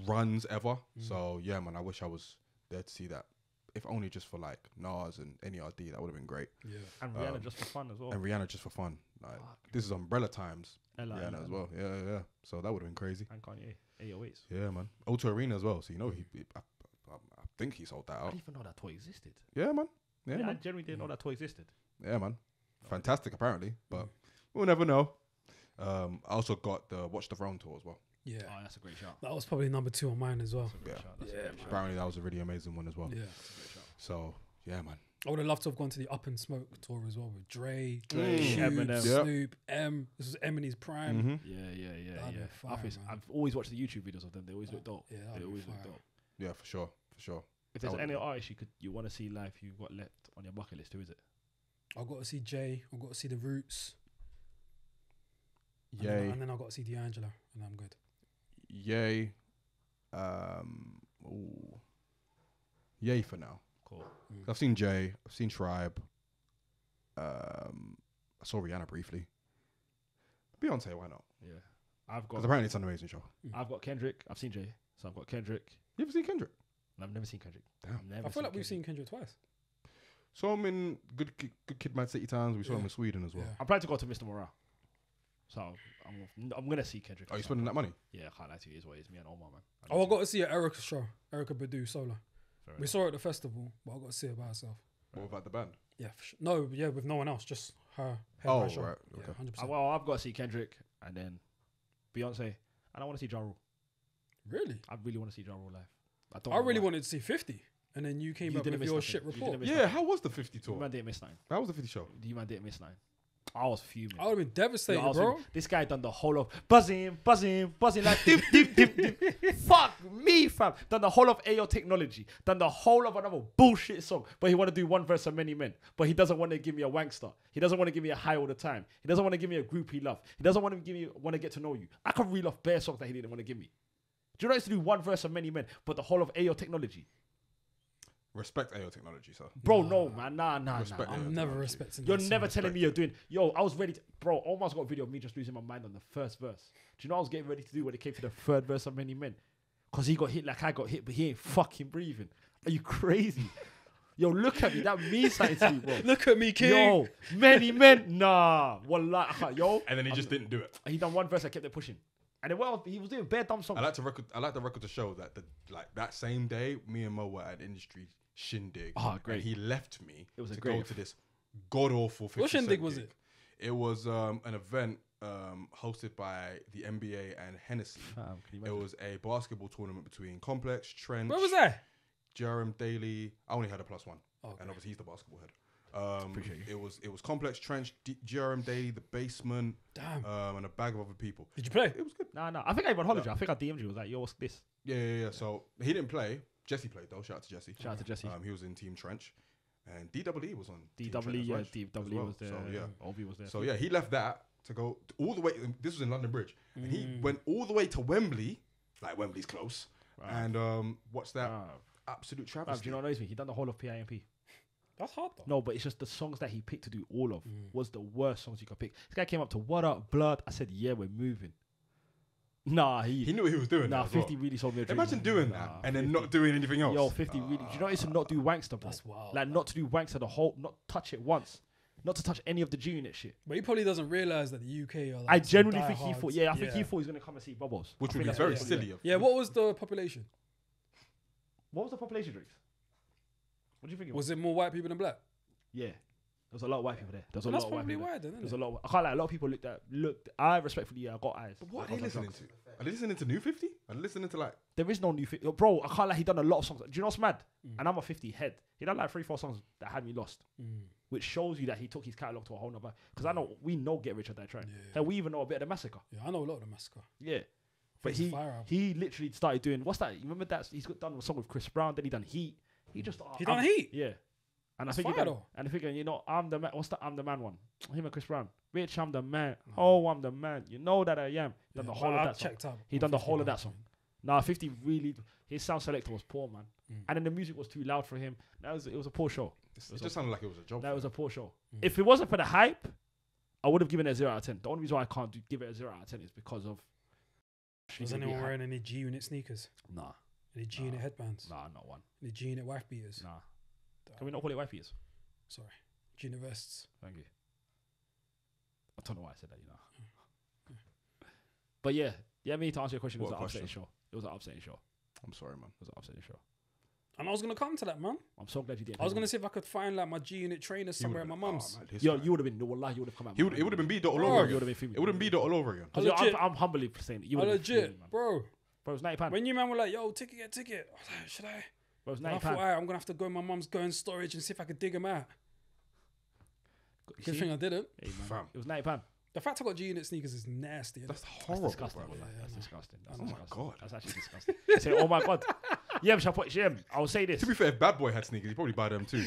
runs ever. So, yeah, man, I wish I was there to see that. If only just for like Nas and N.E.R.D, that would have been great. Yeah. And Rihanna just for fun as well. And Rihanna just for fun. Like, Fuck. this is Umbrella Times. Ella, Rihanna Ella, as well. Yeah. So that would have been crazy. And Kanye. 808s. Yeah, man. O2 Arena as well. So, you know, I think he sold that I out. didn't even know that toy existed. Yeah, man. Yeah, I man. genuinely didn't know that toy existed. Yeah, man. Fantastic, apparently. But we'll never know. I also got the Watch the Throne tour as well. Yeah. Oh, that's a great shout. That was probably number 2 on mine as well. Yeah. That's a Yeah, great shout. Apparently, that was a really amazing one as well. Yeah. That's a great shout. So, yeah, man. I would have loved to have gone to the Up and Smoke tour as well with Dre, Mm. Cube, Eminem. Yep. Snoop, M. This was M in his prime. Mm-hmm. Yeah. That'd be fire, man. I've always watched the YouTube videos of them. They always look dope. Yeah, that'd They be always look fire. dope. Yeah, for sure. If there's That would any be- artist you want to see live, you've got left on your bucket list, who is it? I've got to see Jay. I've got to see The Roots. Yay. And then I've got to see D'Angelo. And I'm good. Yay. Ooh. Yay for now. Cool. I've seen Jay. I've seen Tribe. I saw Rihanna briefly. Beyonce, why not? Yeah. I've Because got apparently it's an amazing show. Kendrick. I've seen Jay, so I've got Kendrick. You ever seen Kendrick? And I've never seen Kendrick. Damn. Never I feel like we've Kendrick. seen Kendrick twice. Saw him in Good Kid, Mad City Towns. We saw him in Sweden as well. Yeah. I'm planning to go to Mr. Morale. So I'm gonna see Kendrick. Are you spending that money? Yeah, I can't lie to you. It's what it is. Me and Omar, man. Oh, I got to see Erica's show. Erica Badu solo. Fair We enough. saw it at the festival, but I got to see it by herself. What about the band? Yeah, for sure. No, yeah, with no one else, just her. Oh, headline show. right, Yeah, okay. 100%. Well, I've got to see Kendrick and then Beyonce, and I want to see Ja Rule. Really? I really want to see Ja Rule live. I really wanted to see 50, and then you came You up didn't with miss your nothing. shit You report. didn't miss Yeah, nothing. how was the 50 You tour? man didn't miss nine. How was the 50 show? You man didn't miss nine. I was fuming. I would have been devastated, Yo, I was bro. fuming. This guy done the whole of buzzing like dip, dip, dip, dip. Fuck me, fam. Done the whole of AO Technology. Done the whole of another bullshit song. But he want to do one verse of Many Men. But he doesn't want to give me a wankster. He doesn't want to give me a high all the time. He doesn't want to give me a group he love. He doesn't want to get to know you. I can reel off bare songs that he didn't want to give me. Do you know I used to do one verse of Many Men, but the whole of AO Technology? Respect AO Technology, sir. Bro, no, man. Nah. Respect AO I'm Technology. never respecting You're that never song. telling me you're doing. Yo, I was ready to. Bro, almost got a video of me just losing my mind on the first verse. Do you know what I was getting ready to do when it came to the third verse of Many Men? Because he got hit like I got hit, but he ain't fucking breathing. Are you crazy? Yo, look at me. That means something to me, bro. Look at me, King. Yo, Many Men. Nah. Wallah. I can't. Yo. And then he just didn't do it. He done one verse, I kept it pushing. And then he was doing bare dumb songs. I like the record to show that that same day, me and Mo were at industry shindig. Ah, great. And he left me It was a to great go to this god awful. What shindig was it? It was an event hosted by the NBA and Hennessy. Fam, can you It imagine? was a basketball tournament between Complex, Trench, Where was that? Jerem Daly. I only had a +1, Okay. and obviously he's the basketball head. Appreciate you. It was Complex, Trench, Jerem Daly, the Basement, Damn. and a bag of other people. Did you play? It was good. Nah. I think I even hollered you. I think I DM'd you. I was like, yo, what's this? Yeah. So he didn't play. Jesse played though. Shout out to Jesse. Shout out to Jesse. He was in Team Trench, and DWE was on. Team DWE, Trench as yeah, well, DWE as well. was there. So yeah. Obi was there. So yeah, he left that to go all the way. This was in London Bridge, and he went all the way to Wembley. Like Wembley's close, and what's that? Absolute Fam, travesty. do you know what annoys me? He done the whole of PIMP. That's hard though. No, but it's just the songs that he picked to do all of was the worst songs you could pick. This guy came up to What Up Blood. I said, yeah, we're moving. Nah, He knew what he was doing. Nah, as well. 50 really sold me a dream. Imagine doing that and then not doing anything else. Yo, 50 really. Do you know it's to not do wankster, bro? That's wild. Like, not to do wankster the whole, not touch it once. Not to touch any of the G-Unit shit. But he probably doesn't realize that the UK are like I some genuinely think he diehards. thought, I think he thought he was going to come and see Bubbles. Which I would think be that's very what he silly. Yeah, what was the population? What was the population, Drakes? What do you think it was? Was it more white people than black? Yeah. There was a lot of white people there. There was a That's lot of white probably people there. why then, There's isn't a it? lot. I can't lie. A lot of people looked. I respectfully, I got eyes. But what are Because they of listening drugs. to? Are they listening to New 50? Are they listening to like? There is no new bro. I can't lie. He done a lot of songs. Do you know what's mad? And I'm a 50 head. He done like 3-4 songs that had me lost, which shows you that he took his catalog to a whole nother. Because we know Get Rich or Die Trying. Hell, we even know a bit of the Massacre. Yeah, I know a lot of the massacre. Yeah. But Face of Fire album. he literally started doing what's that? You remember that he's got done a song with Chris Brown. Then he done Heat. He just He done Heat? Yeah. And That's I think he fire done, though. and I think you know I'm the man. What's the I'm the man one? Him and Chris Brown. Rich, I'm the man. Oh, I'm the man. You know that I am. Done the whole of that song. checked out. He done the whole of that song. Nah, 50 really. His sound selector was poor, man. And then the music was too loud for him. It was a poor show. It just sounded like it was a job. That was a poor show. If it wasn't for the hype, I would have given it a 0 out of 10. The only reason why I can't give it a 0 out of 10 is because of. Was anyone wearing any G-Unit sneakers? Nah. Any G-Unit headbands? Nah, not one. Any G-Unit wife beaters? Nah. Can we not call it wife beaters? Sorry. G-Unit vests. Thank you. I don't know why I said that, you know. But yeah, me to answer your question, it was What an a upsetting question. show. It was an upsetting show. I'm sorry, man. It was an upsetting show. And I was going to come to that, man. I'm so glad you did. I was going to see if I could find like my G-Unit trainers somewhere at my mum's. Yo, you would have been. Wallahi, you would have come out. It would have been B-Dot all Bro, over You again. would have been fuming. It would have been B-Dot all over again. Because Legit. I'm humbly saying it. You I would have been legit, fuming, man. bro. Bro, it was £90. When you man were like, yo, ticket, get ticket. I was like, should I? Bro, it was And I £90. thought, alright, I'm going to have to go in my mum's going storage and see if I could dig them out. You Good see? thing I didn't. Hey, man. Fam. It was £90. The fact I got G-Unit sneakers is nasty. innit? That's That's horrible. disgusting. bro. Wallahi. Yeah, That's no. disgusting. That's Oh my disgusting. God. That's actually disgusting. Say, oh my God. Yeah, I will say this. To be fair, if Bad Boy had sneakers, he'd probably buy them too.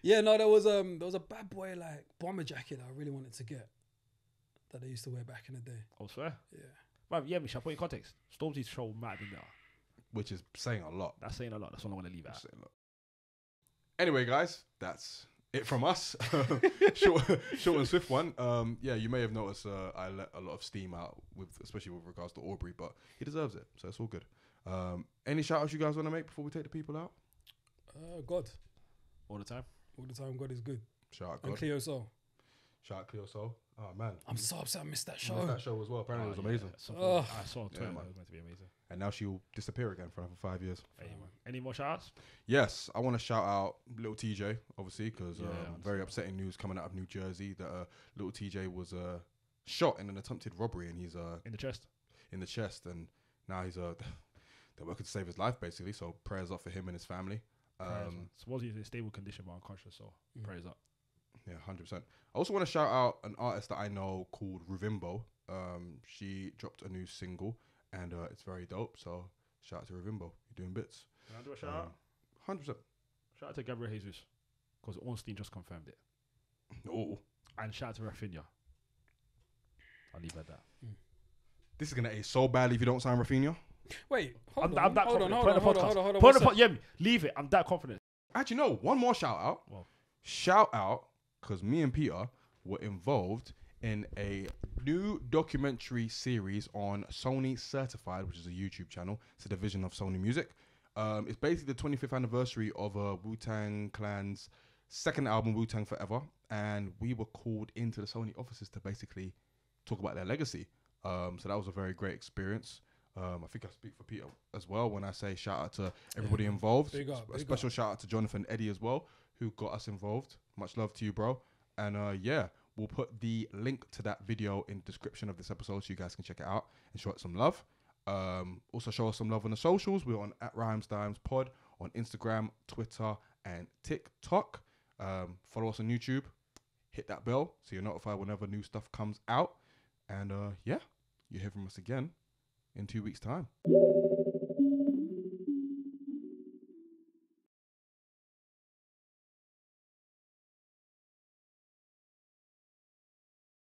Yeah, no, there was a bad boy like bomber jacket that I really wanted to get that they used to wear back in the day. I swear. Yeah. Right, yeah, Michelle, put in context. Stormzy's show mad in there. which is saying a lot. That's saying a lot. That's all I want to leave it That's at. saying a lot. Anyway, guys, that's it from us. short and swift one. Yeah, you may have noticed I let a lot of steam out, especially with regards to Aubrey, but he deserves it, so it's all good. Any shout outs you guys want to make before we take the people out? God. All the time. All the time, God is good. Shout out And God. Cleo Soul. Shout out Cleo Soul. Oh man, I'm so upset I missed that I show. missed that show as well. Apparently it was amazing. Oh. I saw on Twitter, Yeah, man. man. It was meant to be amazing. And now she'll disappear again for another 5 years. Hey, man. Any more shout outs? Yes, I want to shout out little TJ, obviously, because Yeah, very upsetting news coming out of New Jersey that little TJ was shot in an attempted robbery, and he's In the chest. in the chest, and now he's they're working to save his life, basically. So prayers up for him and his family. Prayers, man. Suppose he's in stable condition but unconscious, so prayers up. Yeah, 100%. I also want to shout out an artist that I know called Rivimbo. She dropped a new single, and it's very dope. So shout out to Rivimbo. You're doing bits. Can I do a shout out? 100%. Shout out to Gabriel Jesus, because Ornstein just confirmed it. Oh, And shout out to Rafinha. I'll leave it at that. this is gonna age so badly if you don't sign Rafinha. Wait, I'm hold that on. confident. Point of podcast. Point What's of up? yeah, leave it. I'm that confident. Actually, no. One more shout out. Well. Shout out because me and Peter were involved in a new documentary series on Sony Certified, which is a YouTube channel. It's a division of Sony Music. It's basically the 25th anniversary of Wu-Tang Clan's second album, Wu-Tang Forever, and we were called into the Sony offices to basically talk about their legacy. So that was a very great experience. I think I speak for Peter as well when I say shout out to everybody involved. Big up, A big special shout out to Jonathan Eddie as well, who got us involved. Much love to you, bro. And yeah, we'll put the link to that video in the description of this episode so you guys can check it out and show it some love. Also show us some love on the socials. We're on @RhymesDimesPod on Instagram, Twitter, and TikTok. Follow us on YouTube. Hit that bell so you're notified whenever new stuff comes out. And yeah, you hear from us again in 2 weeks' time.